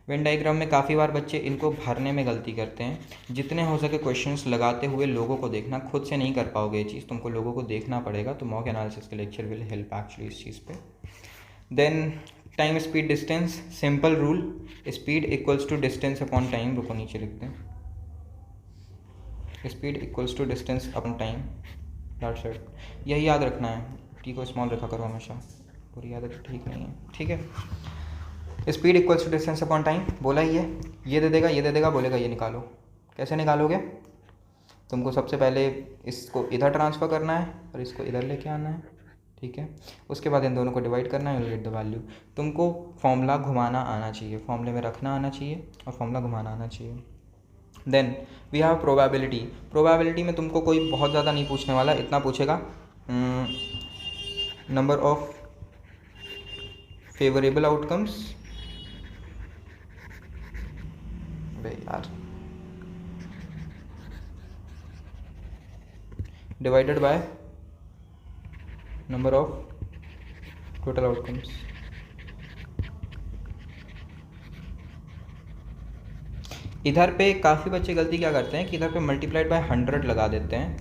वेन डायग्राम में काफ़ी बार बच्चे इनको भरने में गलती करते हैं. जितने हो सके क्वेश्चंस लगाते हुए लोगों को देखना, खुद से नहीं कर पाओगे ये चीज़, तुमको लोगों को देखना पड़ेगा. तो मॉक एनालिसिस के लेक्चर विल हेल्प एक्चुअली इस चीज़ पे. Then time speed distance, simple rule, speed equals to distance upon time. रुको नीचे लिखते हैं, speed equals to distance upon time. That's it, यही याद रखना है. टी को स्मॉल रखा करो हमेशा, पूरी आदत ठीक नहीं है. ठीक है, speed equals to distance upon time बोला ही है. ये दे देगा, ये दे देगा, बोलेगा ये निकालो. कैसे निकालोगे, तुमको सबसे पहले इसको इधर ट्रांसफ़र करना है और इसको इधर लेके आना है. ठीक है, उसके बाद इन दोनों को डिवाइड करना है, गेट द वैल्यू. तुमको फॉर्मूला घुमाना आना चाहिए, फॉर्मूले में रखना आना चाहिए और फॉर्मूला घुमाना आना चाहिए. Then we have probability. Probability में तुमको कोई बहुत ज़्यादा नहीं पूछने वाला, इतना पूछेगा नंबर ऑफ फेवरेबल आउटकम्स. यार divided by number of total outcomes. इधर पे काफ़ी बच्चे गलती क्या करते हैं कि इधर पे मल्टीप्लाइड बाय 100 लगा देते हैं.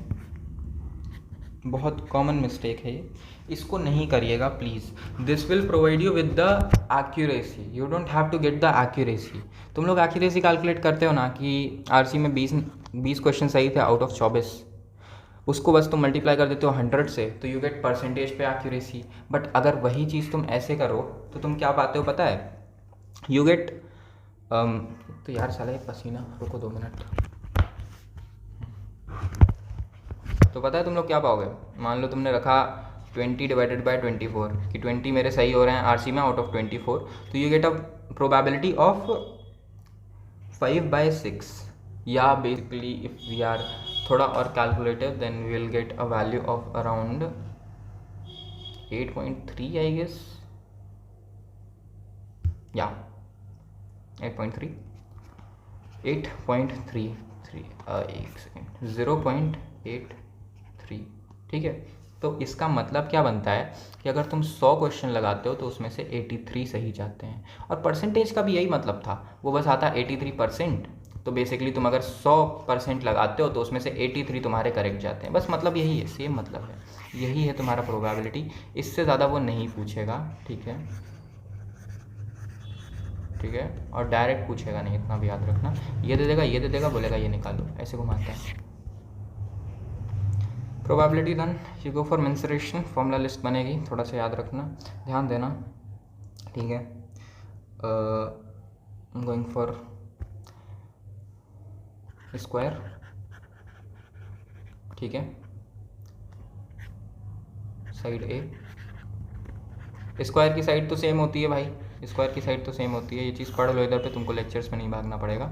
बहुत कॉमन मिस्टेक है ये, इसको नहीं करिएगा please. This will provide you with the accuracy, you don't have to get the accuracy. तुम लोग एक्यूरेसी कैलकुलेट करते हो ना कि आरसी में 20 क्वेश्चन सही थे आउट ऑफ 24, उसको बस तुम मल्टीप्लाई कर देते हो 100 से, तो यू गेट परसेंटेज पे एक्यूरेसी। बट अगर वही चीज़ तुम ऐसे करो तो तुम क्या पाते हो पता है, यू गेट तो यार साला ये पसीना, रुको 2 मिनट। तो पता है तुम लोग क्या पाओगे, मान लो तुमने रखा 20 डिवाइडेड बाय 24 कि 20 मेरे सही हो रहे हैं आरसी में आउट ऑफ 24, तो you get a probability of 5/6, या बेसिकली इफ वी आर थोड़ा और calculative then we will get a value of around 8.3 I guess, या 8.3 8.33 एक सेकेंड 0.83, ठीक है। तो इसका मतलब क्या बनता है कि अगर तुम 100 क्वेश्चन लगाते हो तो उसमें से 83 सही जाते हैं, और परसेंटेज का भी यही मतलब था, वो बस आता 83%। तो बेसिकली तुम अगर 100% लगाते हो तो उसमें से 83 तुम्हारे करेक्ट जाते हैं, बस मतलब यही है, सेम मतलब है, यही है तुम्हारा प्रोबेबिलिटी, इससे ज़्यादा वो नहीं पूछेगा, ठीक है, ठीक है। और डायरेक्ट पूछेगा नहीं, इतना भी याद रखना, ये दे देगा, ये दे देगा, बोलेगा ये निकालो, ऐसे घुमाता है। Probability done, you go for mensuration, formula list बनेगी, थोड़ा सा याद रखना, ध्यान देना, ठीक है। गोइंग फॉर स्क्वायर, ठीक है, साइड ए, स्क्वायर की साइड तो सेम होती है भाई, स्क्वायर की साइड तो सेम होती है, ये चीज़ पढ़ लो इधर पे, तुमको लेक्चर्स में नहीं भागना पड़ेगा।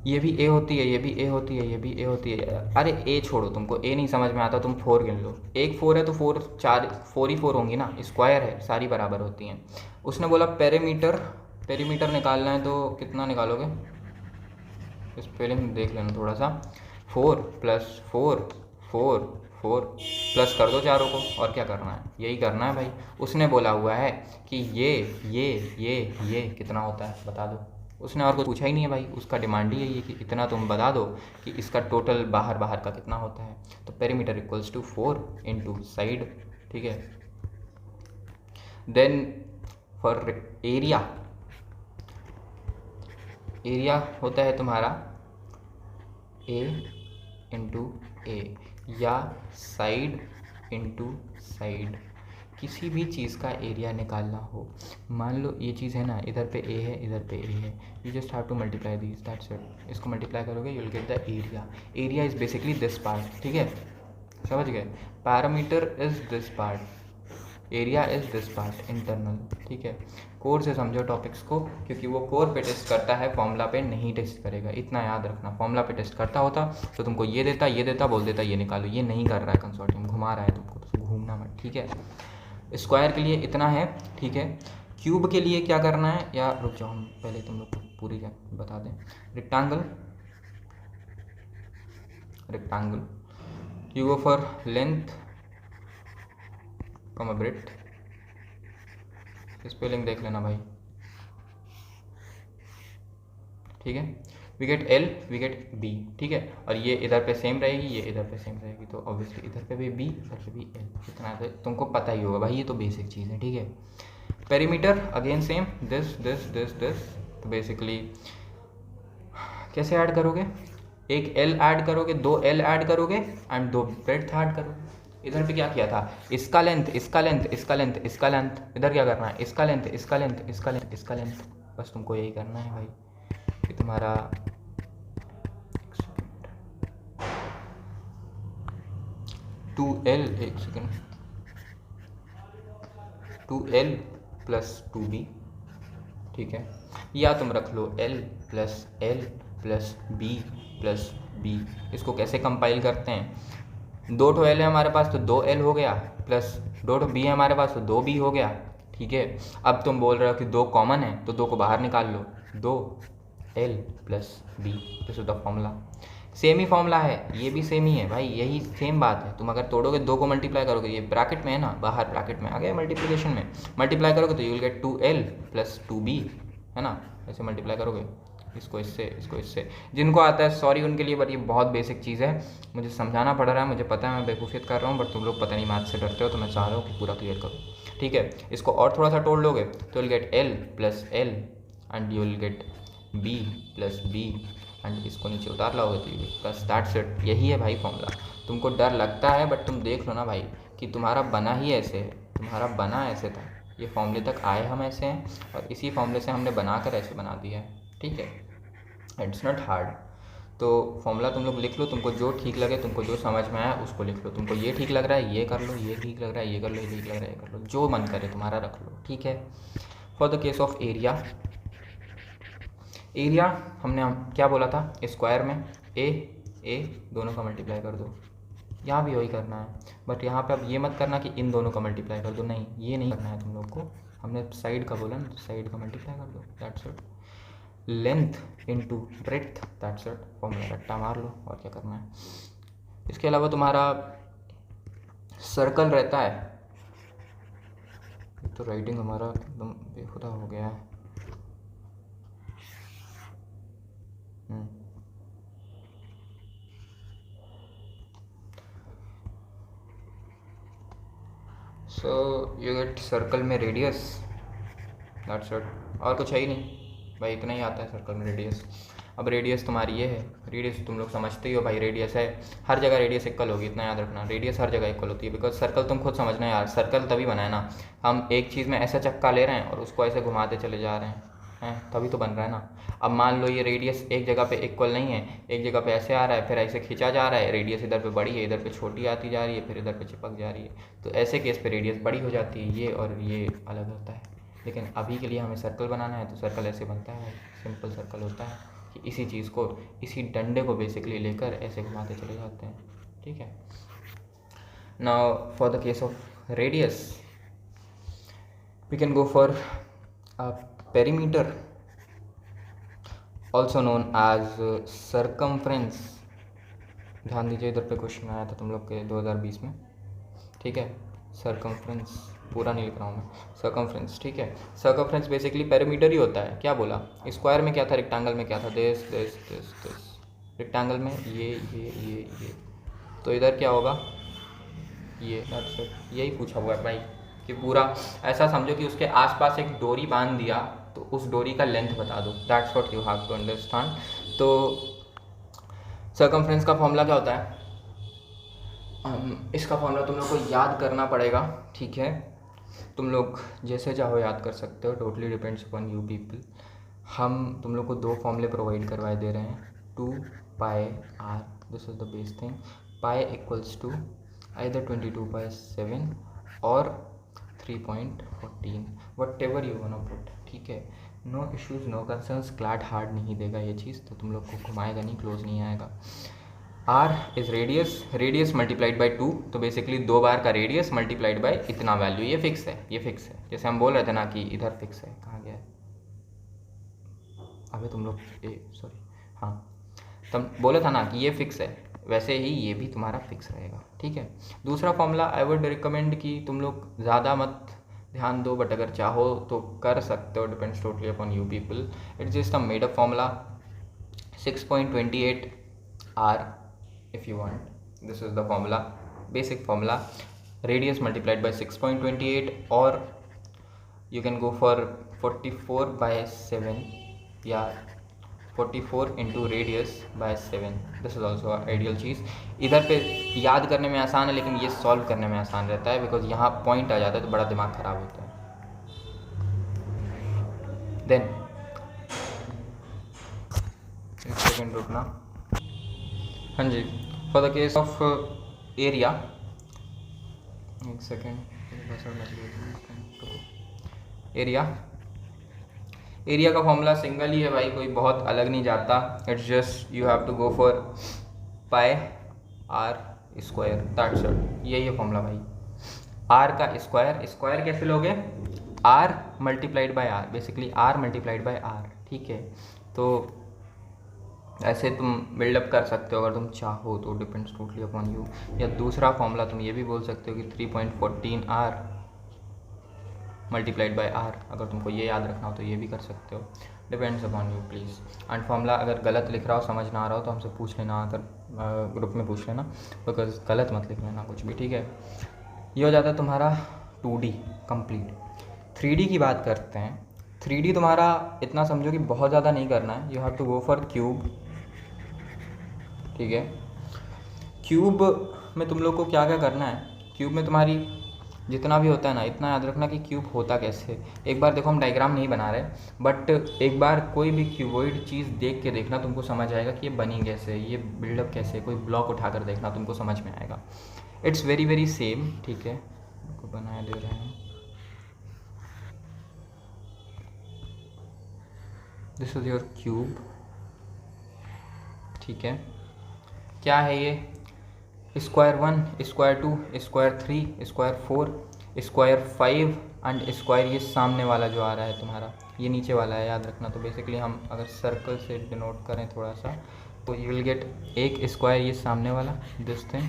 ये भी ए होती है, ये भी ए होती है, ये भी ए होती है, अरे ए छोड़ो, तुमको ए नहीं समझ में आता, तुम 4 गिन लो, एक 4 है तो 4 ही 4 होंगी ना, स्क्वायर है, सारी बराबर होती हैं। उसने बोला पेरीमीटर निकालना है, तो कितना निकालोगे, स्पेलिंग देख लेना थोड़ा सा, 4 + 4 4 4 प्लस कर दो चारों को, और क्या करना है, यही करना है भाई। उसने बोला हुआ है कि ये कितना होता है बता दो, उसने और कुछ पूछा ही नहीं है भाई, उसका डिमांड ही यही है कि इतना तुम बता दो कि इसका टोटल बाहर का कितना होता है। तो perimeter equals to 4 into side, ठीक है। देन फॉर एरिया होता है तुम्हारा ए इंटू ए, या साइड इंटू साइड, किसी भी चीज़ का एरिया निकालना हो, मान लो ये चीज़ है ना, इधर पे ए है, इधर पे ए है, you just have to multiply this, that's it. इसको मल्टीप्लाई करोगे you will get the area. Area is basically this part, ठीक है, समझ गए। Parameter is this part, area is this part internal, ठीक है। कोर से समझो टॉपिक्स को, क्योंकि वो कोर पे टेस्ट करता है, फॉर्मूला पे नहीं टेस्ट करेगा, इतना याद रखना। फॉर्मूला पे टेस्ट करता होता तो तुमको ये देता बोल देता ये निकालो, ये नहीं कर रहा है कंसोर्टियम, घुमा रहा है तुमको, तो घूमना मत, ठीक है। स्क्वायर के लिए इतना है, ठीक है। क्यूब के लिए क्या करना है, या रुक जाओ हम पहले तुम लोग को पूरी क्या बता दें। Rectangle you go for length comma breadth, spelling देख लेना भाई, ठीक है। We get L, we get B, ठीक है। और ये इधर पे सेम रहेगी, ये इधर पे सेम रहेगी, तो ऑब्वियसली इधर पे भी बी, इधर पे भी एल, इतना तो तुमको पता ही होगा भाई, ये तो बेसिक चीज़ है, ठीक है। Perimeter again same, this this this this, तो बेसिकली कैसे ऐड करोगे, एक एल ऐड करोगे, 2 एल ऐड करोगे एंड 2 ब्रेड्थ ऐड करोगे। इधर पे क्या किया था, इसका लेंथ, इसका लेंथ, इसका लेंथ, इसका लेंथ, इधर क्या करना है, इसका लेंथ, इसका लेंथ, इसका लेंथ, इसका लेंथ, बस तुमको यही करना है भाई। ये तुम्हारा 2L, एक सेकेंड, 2L + 2B, ठीक है। या तुम रख लो L + L + B + B। इसको कैसे कंपाइल करते हैं, 2 L है हमारे पास तो 2L हो गया, प्लस 2 B है हमारे पास तो 2B हो गया, ठीक है। अब तुम बोल रहे हो कि 2 कॉमन है तो 2 को बाहर निकाल लो, 2L + B, this is the formula. Same he formula है, ये भी सेम ही है भाई, यही सेम बात है। तुम अगर तोड़ोगे 2 को मल्टीप्लाई करोगे, ये ब्रैकेट में है ना, बाहर ब्रैकेट में आ गया, मल्टीप्लिकेशन में मल्टीप्लाई करोगे तो you will gate 2L + 2B, है ना, ऐसे मल्टीप्लाई करोगे इसको इससे, इसको इससे। जिनको आता है सॉरी उनके लिए, बट ये बहुत बेसिक चीज़ है, मुझे समझाना पड़ रहा है, मुझे पता है मैं बेवकूफ़ियत कर रहा हूँ, बट तुम लोग पता नहीं मैथ से डरते हो, तो मैं चाह रहा हूँ कि पूरा क्लियर करो, ठीक है। इसको और थोड़ा सा तोड़ लोगे तो will get L plus L and you will gate B plus B and इसको नीचे उतार लाओगे तो यू बस दैट्स इट। यही है भाई फॉर्मूला। तुमको डर लगता है बट तुम देख लो ना भाई कि तुम्हारा बना ही ऐसे है, तुम्हारा बना ऐसे था, ये फॉर्मूले तक आए हम ऐसे हैं और इसी फॉर्मूले से हमने बनाकर ऐसे बना दिया है, ठीक है। It's not hard. तो फॉर्मूला तुम लोग लिख लो, तुमको जो ठीक लगे, तुमको जो समझ में आया उसको लिख लो। तुमको ये ठीक लग रहा है ये कर लो, ये ठीक लग रहा है ये कर लो, ये ठीक लग रहा है ये कर लो, जो मन करे तुम्हारा रख लो, ठीक है। For the case of area, area हमने क्या बोला था, स्क्वायर में ए दोनों का मल्टीप्लाई कर दो, यहाँ भी वही करना है, बट यहाँ पे अब ये मत करना कि इन दोनों का मल्टीप्लाई कर दो, नहीं ये नहीं करना है तुम लोग को, हमने साइड का बोला ना, साइड का मल्टीप्लाई कर दो, that's it. Length into breadth, that's it. Formula रट्टा मार लो, और क्या करना है। इसके अलावा तुम्हारा सर्कल रहता है, तो राइटिंग हमारा एकदम बेखुदा हो गया है। सो यू गेट सर्कल में रेडियस, दैट्स इट, और कुछ है ही नहीं भाई, इतना ही आता है सर्कल में रेडियस। अब रेडियस तुम्हारी ये है, रेडियस तुम लोग समझते ही हो भाई, रेडियस है हर जगह रेडियस इक्वल होगी, इतना याद रखना, रेडियस हर जगह इक्वल होती है, बिकॉज सर्कल तुम खुद समझना यार, सर्कल तभी बनाए ना, हम एक चीज़ में ऐसा चक्का ले रहे हैं और उसको ऐसे घुमाते चले जा रहे हैं तभी तो बन रहा है ना। अब मान लो ये रेडियस एक जगह पे इक्वल नहीं है, एक जगह पे ऐसे आ रहा है, फिर ऐसे खींचा जा रहा है, रेडियस इधर पे बड़ी है, इधर पे छोटी आती जा रही है, फिर इधर पे चिपक जा रही है, तो ऐसे केस पे रेडियस बड़ी हो जाती है, ये और ये अलग होता है। लेकिन अभी के लिए हमें सर्कल बनाना है, तो सर्कल ऐसे बनता है, सिंपल सर्कल होता है कि इसी चीज़ को, इसी डंडे को बेसिकली लेकर ऐसे घुमाते चले जाते हैं, ठीक है। Now for the case of radius we can go for perimeter, also known as circumference। ध्यान दीजिए, इधर पे क्वेश्चन आया था तुम लोग के 2020 में, ठीक है। सर्कमफ्रेंस पूरा नहीं लिख रहा हूँ मैं, सर्कमफ्रेंस, ठीक है। सर्कमफ्रेंस बेसिकली पेरीमीटर ही होता है। क्या बोला, स्क्वायर में क्या था, रेक्टेंगल में क्या था, this this this this, rectangle में ये, तो इधर क्या होगा, ये, यही पूछा हुआ है भाई कि पूरा ऐसा समझो कि उसके आसपास एक डोरी बांध दिया, तो उस डोरी का लेंथ बता दो, that's what you have to understand. तो सर्कमफ्रेंस का फॉर्मूला क्या होता है, इसका फॉर्मूला तुम लोग को याद करना पड़ेगा, ठीक है। तुम लोग जैसे चाहो याद कर सकते हो, totally depends upon you people. हम तुम लोग को दो फॉर्मूले प्रोवाइड करवाए दे रहे हैं, 2πr, this is the base thing, pi equals to either 22/7 और 3.14, whatever you want to put, ठीक है। No issues no concerns, CLAT hard नहीं देगा ये चीज़, तो तुम लोग को घुमाएगा नहीं, क्लोज नहीं आएगा। R is radius, radius multiplied by 2, तो बेसिकली 2 बार का रेडियस मल्टीप्लाइड बाई इतना वैल्यू, ये फिक्स है, ये फिक्स है। जैसे हम बोल रहे थे ना कि इधर फिक्स है, कहाँ गया है अबे तुम लोग, सॉरी, हाँ, तुम बोला था ना कि ये फिक्स है, वैसे ही ये भी तुम्हारा फिक्स रहेगा, ठीक है। दूसरा फॉर्मूला आई वुड रिकमेंड कि तुम लोग ज़्यादा मत ध्यान दो, बट अगर चाहो तो कर सकते हो, depends totally upon you people. It's just a made up formula, 6.28 r if you want, this is the formula, basic formula, radius multiplied by 6.28, or you can go for 44/7 या 44 into radius by 7, this is also ideal चीज़। इधर पे याद करने में आसान है, लेकिन ये सॉल्व करने में आसान रहता है, बिकॉज यहाँ पॉइंट आ जाता है तो बड़ा दिमाग ख़राब होता है। देन एक सेकेंड रुकना, हाँ जी, for the case of area, एक सेकेंड, एरिया का फॉर्मूला सिंगल ही है भाई, कोई बहुत अलग नहीं जाता, it's just you have to go for pi r square, that's it, यही है फॉर्मूला भाई। आर का स्क्वायर, स्क्वायर कैसे लोगे, R multiplied by R, basically R multiplied by R, ठीक है। तो ऐसे तुम बिल्डअप कर सकते हो अगर तुम चाहो तो, डिपेंड्स टोटली अपॉन यू। या दूसरा फॉर्मूला तुम ये भी बोल सकते हो कि 3.14 आर मल्टीप्लाइड बाय आर, अगर तुमको ये याद रखना हो तो ये भी कर सकते हो। Depends upon you please. And formula अगर गलत लिख रहा हो, समझ ना आ रहा हो, तो हमसे पूछ लेना, आकर ग्रुप में पूछ लेना, बिकॉज गलत मत लिख लेना कुछ भी, ठीक है। ये हो जाता है तुम्हारा 2D कंप्लीट। 3D की बात करते हैं। 3D तुम्हारा इतना समझो कि बहुत ज़्यादा नहीं करना है, you have to go for cube, ठीक है। क्यूब में तुम लोग को क्या क्या करना है, क्यूब में तुम्हारी जितना भी होता है ना, इतना याद रखना कि क्यूब होता कैसे। एक बार देखो, हम डायग्राम नहीं बना रहे, बट एक बार कोई भी क्यूबॉइड चीज़ देख के देखना, तुमको समझ आएगा कि ये बनी कैसे, ये बिल्डअप कैसे। कोई ब्लॉक उठाकर देखना, तुमको समझ में आएगा। इट्स वेरी वेरी सेम, ठीक है। बना दे रहे हैं, दिस इज योर क्यूब, ठीक है। क्या है ये, square 1, square 2, square 3, square 4, square 5 and square ये सामने वाला जो आ रहा है तुम्हारा, ये नीचे वाला है, याद रखना। तो बेसिकली हम अगर सर्कल से डिनोट करें थोड़ा सा, तो यू विल गेट एक स्क्वायर ये सामने वाला, दिस थिंग,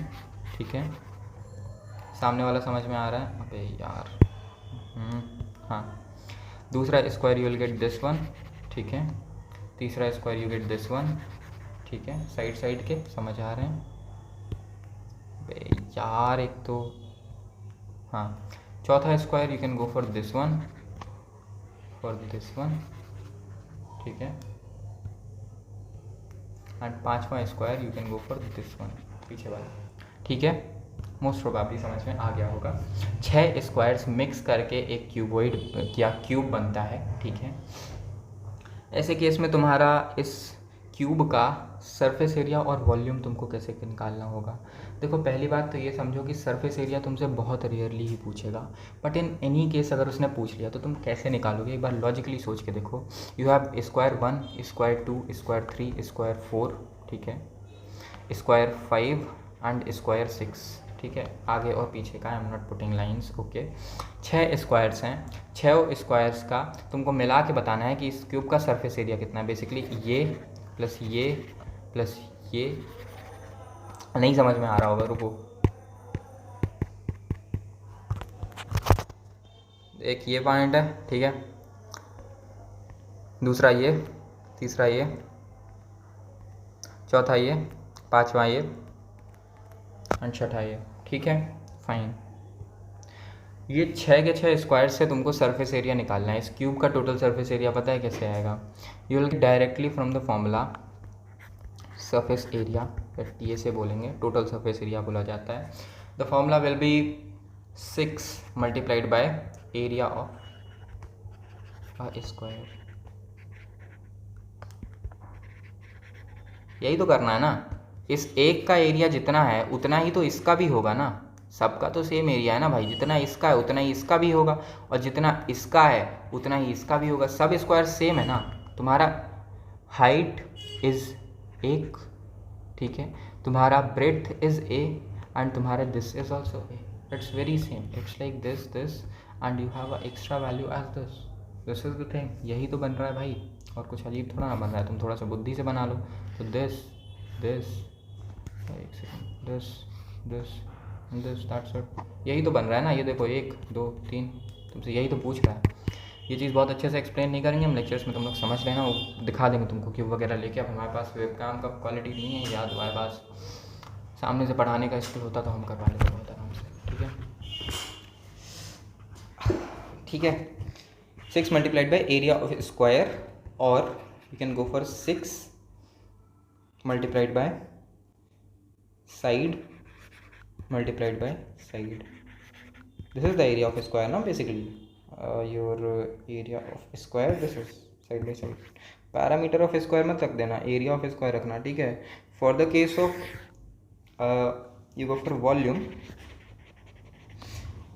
ठीक है। सामने वाला समझ में आ रहा है? अबे यार, हाँ। दूसरा square you will get this one, ठीक है। तीसरा square you get this one, ठीक है। साइड साइड के समझ आ रहे हैं? बे यार, एक तो हाँ। चौथा square you can go for this one, ठीक है। एंड पांचवा square you can go for this one, पीछे वाला, ठीक है। मोस्ट प्रोबेबली समझ में आ गया होगा। 6 स्क्वायर्स मिक्स करके एक क्यूबॉइड या क्यूब बनता है, ठीक है। ऐसे केस में तुम्हारा इस क्यूब का सरफेस एरिया और वॉल्यूम तुमको कैसे निकालना होगा। देखो, पहली बात तो ये समझो कि सरफेस एरिया तुमसे बहुत रेयरली ही पूछेगा, बट इन एनी केस अगर उसने पूछ लिया तो तुम कैसे निकालोगे, एक बार लॉजिकली सोच के देखो। You have square 1, square 2, square 3, square 4, ठीक है, स्क्वायर 5 एंड स्क्वायर 6, ठीक है। आगे और पीछे का, आई am not putting lines, okay. 6 squares हैं। 6 स्क्वायर्स का तुमको मिला के बताना है कि इस क्यूब का सरफेस एरिया कितना है। बेसिकली ये प्लस ये प्लस ये, नहीं समझ में आ रहा होगा, रुको। एक ये पॉइंट है, ठीक है। दूसरा ये, तीसरा ये, चौथा ये, पांचवा ये एंड छठा ये, ठीक है। फाइन। ये 6 के 6 स्क्वायर से तुमको सरफेस एरिया निकालना है। इस क्यूब का टोटल सरफेस एरिया पता है कैसे आएगा? You will directly from the formula surface area, या टी से बोलेंगे, टोटल सरफेस एरिया बोला जाता है। The formula will be 6 multiplied by area of a square. यही तो करना है ना। इस एक का एरिया जितना है उतना ही तो इसका भी होगा ना। सबका तो सेम एरिया है ना भाई, जितना इसका है उतना ही इसका भी होगा, और जितना इसका है उतना ही इसका भी होगा। सब स्क्वायर सेम है ना। तुम्हारा हाइट इज़ एक, ठीक है, तुम्हारा ब्रेड्थ इज़ ए एंड तुम्हारा this is also a. It's very same, it's like this and you have a extra value as this is the thing. यही तो बन रहा है भाई, और कुछ अजीब थोड़ा ना बन रहा है। तुम थोड़ा सा बुद्धि से बना लो। तो दिस एक सेकेंड, दिस दैट्स इट। यही तो बन रहा है ना। ये देखो 1 2 3, तुमसे यही तो पूछ रहा है। ये चीज़ बहुत अच्छे से एक्सप्लेन नहीं करेंगे हम लेक्चर्स में, तुम लोग समझ लेना, वो दिखा देंगे तुमको क्यूब वगैरह लेके। अब हमारे पास वेबकैम का क्वालिटी नहीं है, याद हमारे पास सामने से पढ़ाने का स्किल होता तो हम करवा लेते बहुत आराम से, ठीक है। ठीक है, 6 multiplied by area of square, और you can go for 6 multiplied by side multiplied by side. This is the area of a square now, basically your area of square, this is side by side. Parameter of square मत रख देना, एरिया ऑफ स्क्वायर रखना, ठीक है। For the case of you go for volume,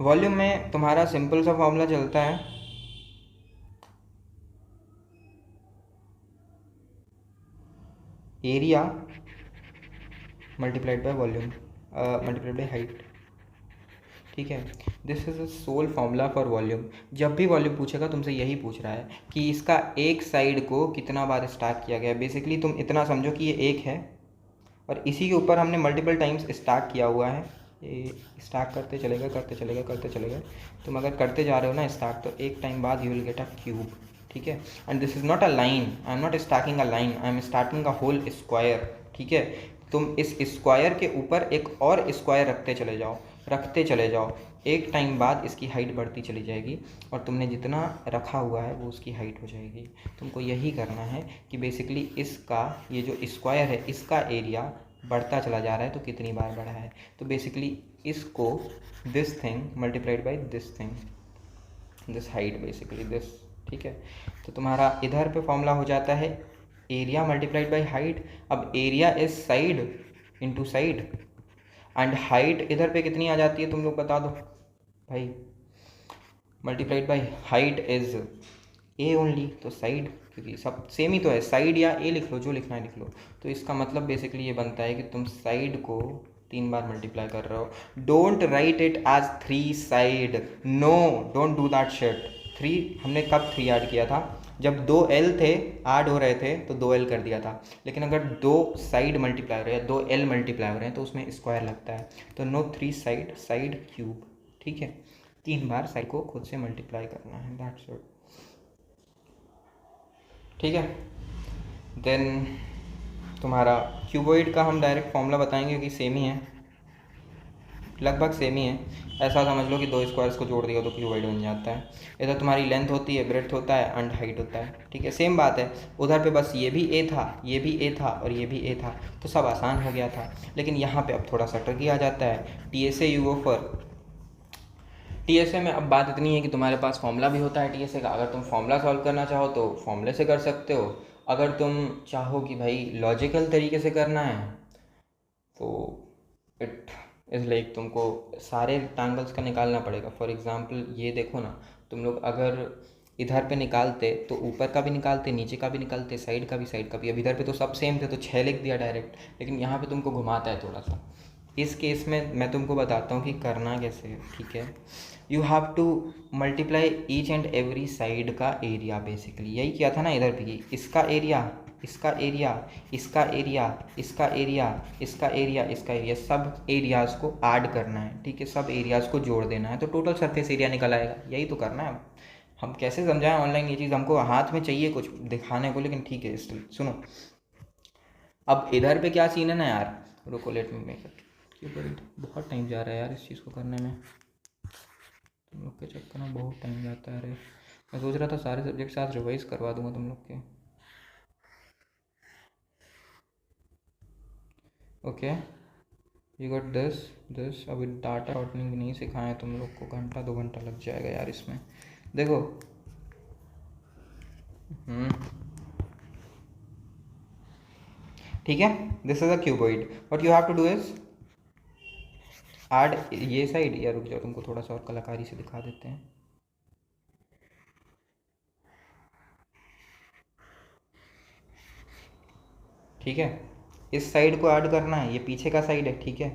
volume में तुम्हारा सिंपल सा फॉर्मूला चलता है, area multiplied by volume multiplied by height, ठीक है। This is a sole formula for volume. जब भी वॉल्यूम पूछेगा तुमसे यही पूछ रहा है कि इसका एक साइड को कितना बार स्टैक किया गया है। बेसिकली तुम इतना समझो कि ये एक है और इसी के ऊपर हमने मल्टीपल टाइम्स स्टैक किया हुआ है। ये स्टैक करते चलेगा। तुम अगर करते जा रहे हो ना स्टैक, तो एक टाइम बाद you will get a cube, ठीक है। And this is not a line, I am not starting a line, I am starting a whole square, ठीक है। तुम इस स्क्वायर के ऊपर एक और स्क्वायर रखते चले जाओ, रखते चले जाओ, एक टाइम बाद इसकी हाइट बढ़ती चली जाएगी और तुमने जितना रखा हुआ है वो उसकी हाइट हो जाएगी। तुमको यही करना है कि बेसिकली इसका ये जो स्क्वायर है इसका एरिया बढ़ता चला जा रहा है तो कितनी बार बढ़ा है, तो बेसिकली इसको this thing multiplied by this thing, this height basically this, ठीक है। तो तुम्हारा इधर पे फॉर्मूला हो जाता है एरिया मल्टीप्लाइड बाई हाइट। अब area is side into side and height इधर पे कितनी आ जाती है तुम लोग बता दो भाई, multiplied by height is A only, तो साइड क्योंकि सब सेम ही तो है, साइड या ए लिख लो, जो लिखना है लिख लो। तो इसका मतलब बेसिकली ये बनता है कि तुम साइड को 3 बार मल्टीप्लाई कर रहे हो। Don't write it as 3 side, no don't do that shit. 3 हमने कब 3 ऐड किया था, जब 2 एल थे ऐड हो रहे थे तो 2 एल कर दिया था, लेकिन अगर 2 साइड मल्टीप्लाई हो रहे हैं, 2 एल मल्टीप्लाई हो रहे हैं तो उसमें स्क्वायर लगता है, तो नो 3 साइड, साइड क्यूब, ठीक है। 3 बार साइड को खुद से मल्टीप्लाई करना है, दैट्स इट, ठीक है। देन तुम्हारा क्यूबॉइड का हम डायरेक्ट फॉर्मूला बताएंगे क्योंकि सेम ही है, लगभग सेम ही है। ऐसा समझ लो कि 2 स्क्वायर्स को जोड़ दिया तो क्यूबॉइड बन जाता है। इधर तुम्हारी लेंथ होती है, ब्रेड्थ होता है एंड हाइट होता है, ठीक है, सेम बात है। उधर पे बस ये भी ए था, ये भी ए था और ये भी ए था, तो सब आसान हो गया था। लेकिन यहाँ पे अब थोड़ा सा ट्रिकी आ जाता है। TSA you go for TSA में अब बात इतनी है कि तुम्हारे पास फॉर्मूला भी होता है TSA का, अगर तुम फॉर्मूला सॉल्व करना चाहो तो फॉर्मूले से कर सकते हो, अगर तुम चाहो कि भाई लॉजिकल तरीके से करना है तो इट इज़ लाइक तुमको सारे रेक्टेंगल्स का निकालना पड़ेगा। फॉर एग्जांपल ये देखो ना, तुम लोग अगर इधर पे निकालते तो ऊपर का भी निकालते, नीचे का भी निकालते, साइड का भी, साइड का भी। अब इधर पे तो सब सेम थे तो 6 लिख दिया डायरेक्ट, लेकिन यहाँ पे तुमको घुमाता है थोड़ा सा। इस केस में मैं तुमको बताता हूँ कि करना कैसे है, ठीक है। You have to multiply each and every side का एरिया, बेसिकली यही किया था ना इधर भी, इसका एरिया, इसका एरिया, इसका एरिया, इसका एरिया, इसका एरिया, इसका एरिया, सब एरियाज़ को ऐड करना है, ठीक है, सब एरियाज़ को जोड़ देना है तो टोटल सरफेस एरिया निकल आएगा। यही तो करना है। हम कैसे समझाएं ऑनलाइन ये चीज़, हमको हाथ में चाहिए कुछ दिखाने को, लेकिन ठीक है सुनो। अब इधर पे क्या सीन है ना यार, रुको लेट मी मेक इट, क्योंकि बहुत टाइम जा रहा है यार इस चीज़ को करने में, तुम लोग के चक्कर में बहुत टाइम जाता है। अरे मैं सोच रहा था सारे सब्जेक्ट साथ रिवाइज करवा दूंगा तुम लोग के। ओके यू गॉट दिस अभी डाटा शॉर्टनिंग नहीं सिखाया तुम लोग को, घंटा 2 घंटा लग जाएगा यार इसमें। देखो ठीक है, this is a cuboid, what you have to do is add ये साइड, या रुक जाओ तुमको थोड़ा सा और कलाकारी से दिखा देते हैं। ठीक है, इस साइड को ऐड करना है, ये पीछे का साइड है, ठीक है,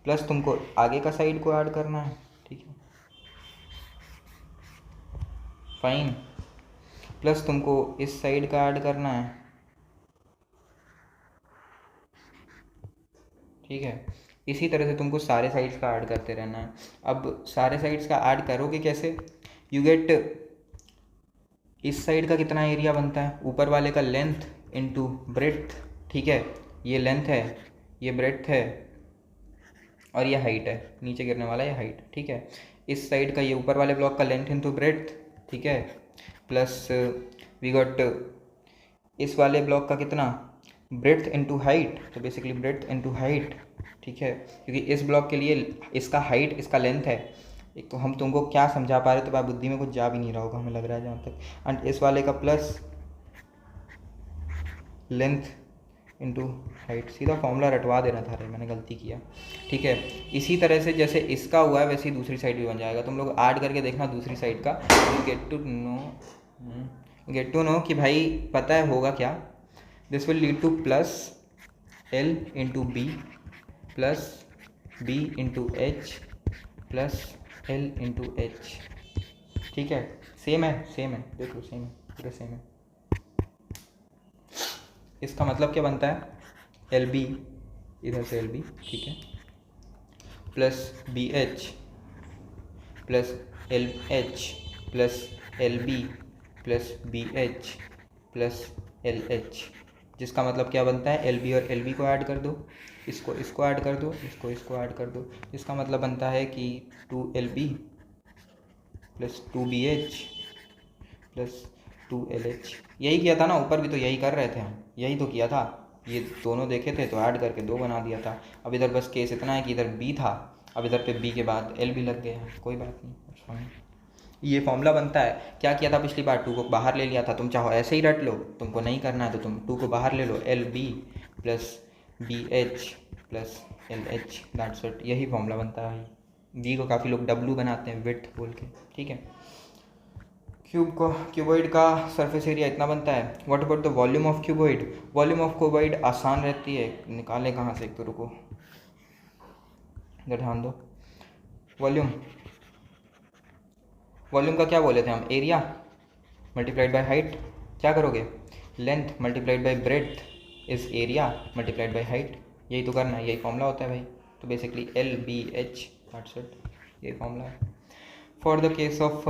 प्लस तुमको आगे का साइड को ऐड करना है, ठीक है, फाइन, प्लस तुमको इस साइड का ऐड करना है, ठीक है। इसी तरह से तुमको सारे साइड्स का ऐड करते रहना है। अब सारे साइड्स का ऐड करोगे कैसे, यू गेट इस साइड का कितना एरिया बनता है, ऊपर वाले का लेंथ इनटू ब्रेड्थ, ठीक है, ये लेंथ है, ये ब्रेड्थ है और ये हाइट है, नीचे गिरने वाला ये हाइट, ठीक है। इस साइड का ये ऊपर वाले ब्लॉक का लेंथ इनटू ब्रेड्थ, ठीक है, प्लस वी गॉट इस वाले ब्लॉक का कितना ब्रेड्थ इनटू हाइट, तो बेसिकली ब्रेड्थ इनटू हाइट, ठीक है, क्योंकि इस ब्लॉक के लिए इसका हाइट इसका लेंथ है। एक तो हम तुमको क्या समझा पा रहे, तो भाई बुद्धि में कुछ जा भी नहीं रहा होगा हमें लग रहा है जहाँ तक, एंड इस वाले का प्लस लेंथ इनटू हाइट, सीधा फॉर्मूला रटवा देना था रे, मैंने गलती किया, ठीक है। इसी तरह से जैसे इसका हुआ है वैसे ही दूसरी साइड भी बन जाएगा, तुम लोग ऐड करके देखना दूसरी साइड का, गेट टू नो कि भाई पता है होगा क्या। This will lead to plus L into B plus B into H plus L into H, ठीक है, सेम है देख लो, सेम है, पूरा सेम है। इसका मतलब क्या बनता है, LB इधर से LB, ठीक है, plus BH plus LH plus LB plus B H plus L H, जिसका मतलब क्या बनता है, एल बी और एल बी को ऐड कर दो, इसको ऐड कर दो, इसको ऐड कर दो, जिसका मतलब बनता है कि 2 LB plus 2BH plus 2LH। यही किया था ना, ऊपर भी तो यही कर रहे थे हम, यही तो किया था, ये दोनों देखे थे तो ऐड करके 2 बना दिया था। अब इधर बस केस इतना है कि इधर B था, अब इधर पे B के बाद L भी लग गया, कोई बात नहीं। ये फॉर्मूला बनता है। क्या किया था पिछली बार, 2 को बाहर ले लिया था, तुम चाहो ऐसे ही रट लो, तुमको नहीं करना है तो तुम 2 को बाहर ले लो, LB plus BH plus LH, that's it. यही फॉर्मूला बनता है भाई। जी को काफ़ी लोग W बनाते हैं विड्थ बोल के, ठीक है। क्यूबॉइड का सरफेस एरिया इतना बनता है। What about the volume of cuboid? Volume of cuboid आसान रहती है, निकालें कहाँ से, एक तो रुको, इधर ध्यान दो। वॉल्यूम का क्या बोले थे हम, एरिया मल्टीप्लाइड बाय हाइट। क्या करोगे, length multiplied by breadth is area multiplied by height, यही तो करना है, यही फॉर्मूला होता है भाई। तो बेसिकली LBH, दैट्स इट, यही फॉर्मूला है। For the case of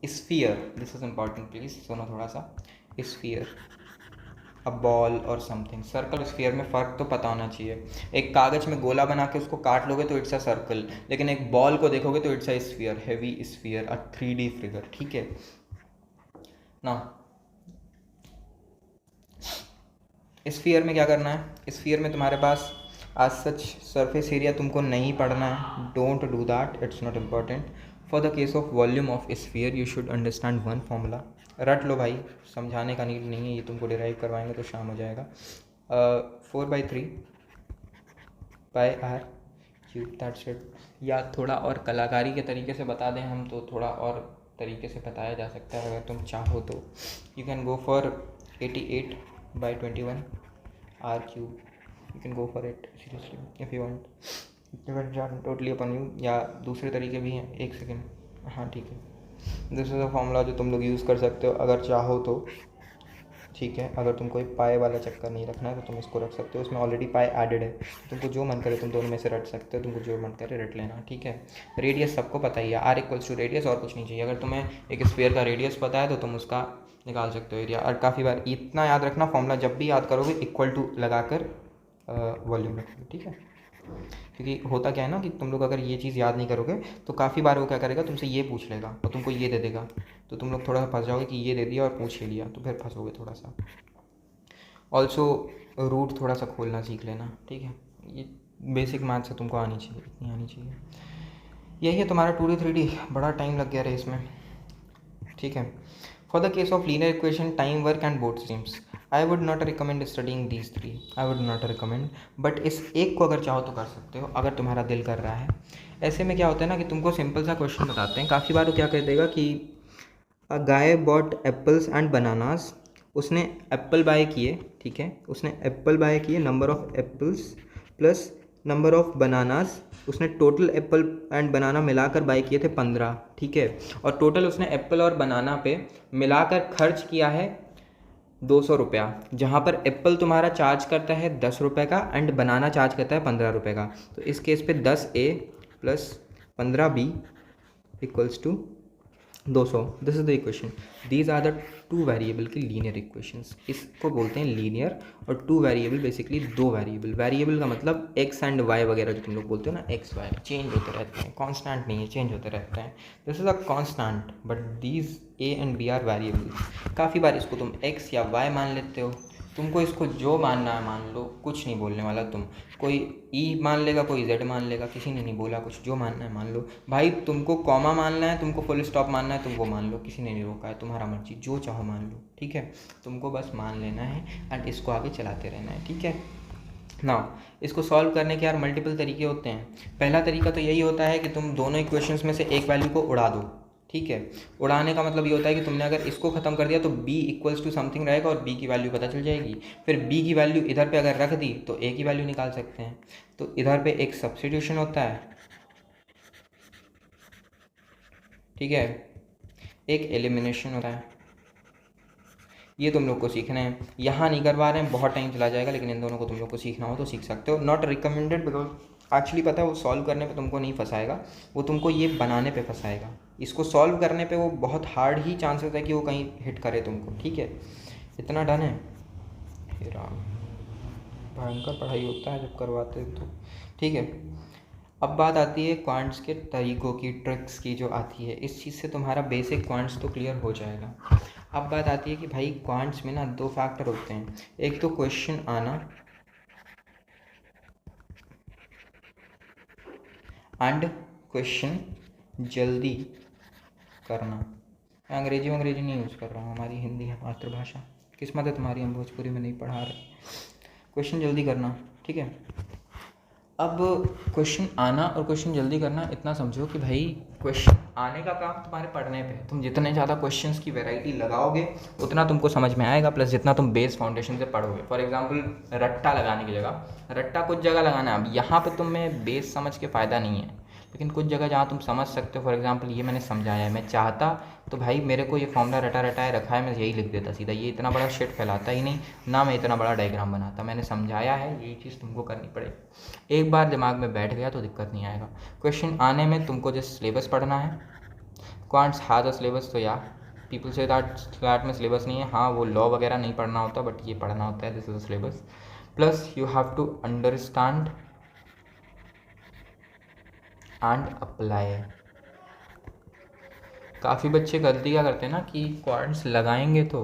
sphere, this is important, please सुनो थोड़ा सा। स्फीयर, अ बॉल और समथिंग, सर्कल स्फीयर में फ़र्क तो पता होना चाहिए। एक कागज़ में गोला बना के उसको काट लोगे तो इट्स अ सर्कल, लेकिन एक बॉल को देखोगे तो it's a sphere, heavy sphere, a 3D figure, ठीक है ना। स्फीयर में क्या करना है, स्फीयर में तुम्हारे पास आज सच सरफेस एरिया तुमको नहीं पढ़ना है, don't do that, it's not important. For the case of volume of sphere you should understand one formula, रट लो भाई, समझाने का नीड नहीं है, ये तुमको डिराइव करवाएंगे तो शाम हो जाएगा। 4/3 by R cube, that's it. या थोड़ा और कलाकारी के तरीके से बता दें हम तो थोड़ा और तरीके से बताया जा सकता है, अगर तुम चाहो तो। You can go for 88/21 R cube, you can go for it seriously if you want, totally upon you. या दूसरे तरीके भी हैं, एक सेकेंड, हाँ ठीक है, दिस इज़ अ फॉर्मूला जो तुम लोग यूज़ कर सकते हो अगर चाहो तो, ठीक है। अगर तुम कोई पाए वाला चक्कर नहीं रखना है तो तुम इसको रख सकते हो, इसमें ऑलरेडी पाए एडेड है, तुमको जो मन करे तुम दोनों में से रट सकते हो, तुमको जो मन करे रट लेना, ठीक है। रेडियस सबको पता ही है, R इक्वल्स टू रेडियस, और कुछ नहीं चाहिए। अगर तुम्हें एक स्फीयर का रेडियस पता है तो तुम उसका निकाल सकते हो एरिया। और काफ़ी बार इतना याद रखना, फॉर्मूला जब भी याद करोगे इक्वल टू लगा कर वॉल्यूम रखोगे, ठीक है। क्योंकि होता क्या है ना कि तुम लोग अगर ये चीज़ याद नहीं करोगे तो काफ़ी बार वो क्या करेगा, तुमसे ये पूछ लेगा और तुमको ये दे देगा, तो तुम लोग थोड़ा सा फंस जाओगे कि ये दे दिया और पूछ ही लिया, तो फिर फंसोगे थोड़ा सा। ऑल्सो रूट थोड़ा सा खोलना सीख लेना, ठीक है। ये बेसिक मैथ से तुमको आनी चाहिए, इतनी आनी चाहिए। यही है तुम्हारा 2D 3D, बड़ा टाइम लग गया रहे इसमें, ठीक है। For the case of linear equation, time, work and both streams, I would not recommend studying these 3, I would not recommend, but इस एक को अगर चाहो तो कर सकते हो, अगर तुम्हारा दिल कर रहा है। ऐसे में क्या होता है ना कि तुमको सिंपल सा क्वेश्चन बताते हैं, काफ़ी बार वो क्या कर देगा कि अ गाय बॉट एप्पल्स एंड बनानास, उसने एप्पल बाय किए, ठीक है, उसने एप्पल बाय किए, number of apples plus number of bananas, उसने टोटल एप्पल एंड बनाना मिलाकर बाय किए थे 15, ठीक है। और टोटल उसने एप्पल और बनाना पे मिलाकर खर्च किया है 200 रुपया, जहाँ पर एप्पल तुम्हारा चार्ज करता है 10 रुपये का एंड बनाना चार्ज करता है 15 रुपये का। तो इस केस पे 10A plus 15B equals to 200। This is the equation. These are the two variable की लीनियर इक्वेशंस, इसको बोलते हैं लीनियर। और टू वेरिएबल बेसिकली दो वेरिएबल, वेरिएबल का मतलब एक्स एंड वाई वगैरह जो तुम लोग बोलते हो ना, एक्स वाई चेंज होते रहते हैं, कांस्टेंट नहीं है, चेंज होते रहते हैं। This is a constant but these A and B are variables. काफ़ी बार इसको तुम एक्स या वाई मान लेते हो, तुमको इसको जो मानना है मान लो, कुछ नहीं बोलने वाला तुम। कोई ई मान लेगा, कोई जेड मान लेगा, किसी ने नहीं बोला कुछ, जो मानना है मान लो भाई। तुमको कॉमा मानना है, तुमको फुल स्टॉप मानना है, तुम वो मान लो, किसी ने नहीं रोका है, तुम्हारा मर्जी, जो चाहो मान लो, ठीक है। तुमको बस मान लेना है एंड इसको आगे चलाते रहना है, ठीक है ना। इसको सॉल्व करने के यार मल्टीपल तरीके होते हैं। पहला तरीका तो यही होता है कि तुम दोनों इक्वेशंस में से एक वैल्यू को उड़ा दो, ठीक है। उड़ाने का मतलब ये होता है कि तुमने अगर इसको ख़त्म कर दिया तो b इक्वल्स टू समथिंग रहेगा और b की वैल्यू पता चल जाएगी। फिर b की वैल्यू इधर पे अगर रख दी तो a की वैल्यू निकाल सकते हैं। तो इधर पे एक सब्स्टिट्यूशन होता है, ठीक है, एक एलिमिनेशन होता है। ये तुम लोग को सीखना है, यहाँ नहीं करवा रहे हैं, बहुत टाइम चला जाएगा, लेकिन इन दोनों को तुम लोग को सीखना हो तो सीख सकते हो। नॉट रिकमेंडेड बिकॉज एक्चुअली पता है वो सॉल्व करने पे तुमको नहीं फंसाएगा, वो तुमको ये बनाने पे फंसाएगा, इसको सॉल्व करने पे वो बहुत हार्ड ही चांसेस है कि वो कहीं हिट करे तुमको, ठीक है। इतना डन है। हे राम, भयंकर पढ़ाई होता है जब करवाते हैं तो, ठीक है। अब बात आती है क्वांट्स के तरीक़ों की, ट्रिक्स की जो आती है, इस चीज़ से तुम्हारा बेसिक क्वांट्स तो क्लियर हो जाएगा। अब बात आती है कि भाई क्वांट्स में ना दो फैक्टर होते हैं, एक तो क्वेश्चन आना एंड क्वेश्चन जल्दी करना। मैं अंग्रेजी नहीं यूज़ कर रहा हूँ, हमारी हिंदी है मातृभाषा, किस्मत है तुम्हारी, हम भोजपुरी में नहीं पढ़ा रहे। क्वेश्चन जल्दी करना, ठीक है। अब क्वेश्चन आना और क्वेश्चन जल्दी करना, इतना समझो कि भाई क्वेश्चन आने का काम तुम्हारे पढ़ने पे, तुम जितने ज़्यादा क्वेश्चंस की वैरायटी लगाओगे उतना तुमको समझ में आएगा, प्लस जितना तुम बेस फाउंडेशन से पढ़ोगे। फॉर एग्जांपल रट्टा लगाने की जगह, रट्टा कुछ जगह लगाना है, अब यहाँ पे तुम्हें बेस समझ के फ़ायदा नहीं है, लेकिन कुछ जगह जहाँ तुम समझ सकते हो। फॉर एग्जांपल ये मैंने समझाया है, मैं चाहता तो भाई मेरे को ये फॉर्मूला रटा रटाए रखा है, मैं यही लिख देता सीधा, ये इतना बड़ा शिट फैलाता ही नहीं ना, मैं इतना बड़ा डायग्राम बनाता। मैंने समझाया है, यही चीज़ तुमको करनी पड़ेगी। एक बार दिमाग में बैठ गया तो दिक्कत नहीं आएगा। क्वेश्चन आने में तुमको जो सिलेबस पढ़ना है, क्वांट्स हैज़ अ सिलेबस, तो या पीपल से दैट में सिलेबस नहीं है, हाँ वो लॉ वगैरह नहीं पढ़ना होता, बट ये पढ़ना होता है, this is a syllabus. Plus you have to understand and apply. काफ़ी बच्चे गलती क्या करते हैं ना कि क्वाड्स लगाएंगे तो,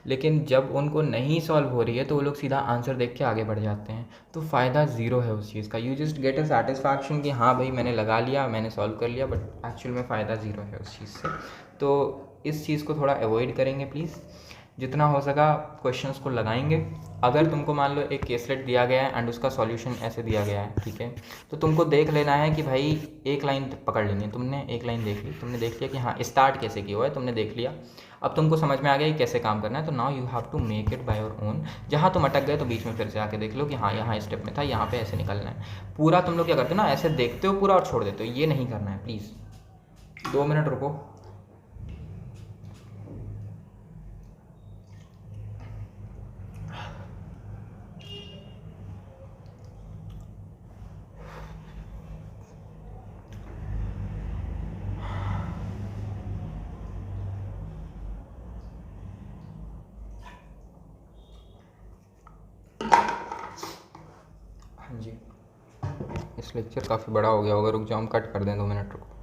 लेकिन जब उनको नहीं सॉल्व हो रही है तो वो लोग सीधा आंसर देख के आगे बढ़ जाते हैं, तो फ़ायदा ज़ीरो है उस चीज़ का। You just get a satisfaction कि हाँ भाई मैंने लगा लिया, मैंने सॉल्व कर लिया, बट एक्चुअल में फ़ायदा ज़ीरो है उस चीज़ से। तो इस चीज़ को थोड़ा अवॉइड करेंगे प्लीज़, जितना हो सका क्वेश्चंस को लगाएंगे। अगर तुमको मान लो एक केसलेट दिया गया है एंड उसका सॉल्यूशन ऐसे दिया गया है, ठीक है, तो तुमको देख लेना है कि भाई एक लाइन पकड़ लेनी है। तुमने एक लाइन देख ली, तुमने देख लिया कि हाँ स्टार्ट कैसे किया हुआ है, तुमने देख लिया, अब तुमको समझ में आ गया कि कैसे काम करना है। तो now you have to make it by your own. जहाँ तुम अटक गए तो बीच में फिर से आके देख लो कि हाँ यहाँ स्टेप में था, यहाँ पे ऐसे निकलना है। पूरा तुम लोग क्या करते हो ना, ऐसे देखते हो पूरा और छोड़ देते हो, ये नहीं करना है प्लीज़। 2 मिनट रुको। हाँ जी, इस लेक्चर काफ़ी बड़ा हो गया होगा, रुक जाओ हम कट कर दें, 2 मिनट रुको।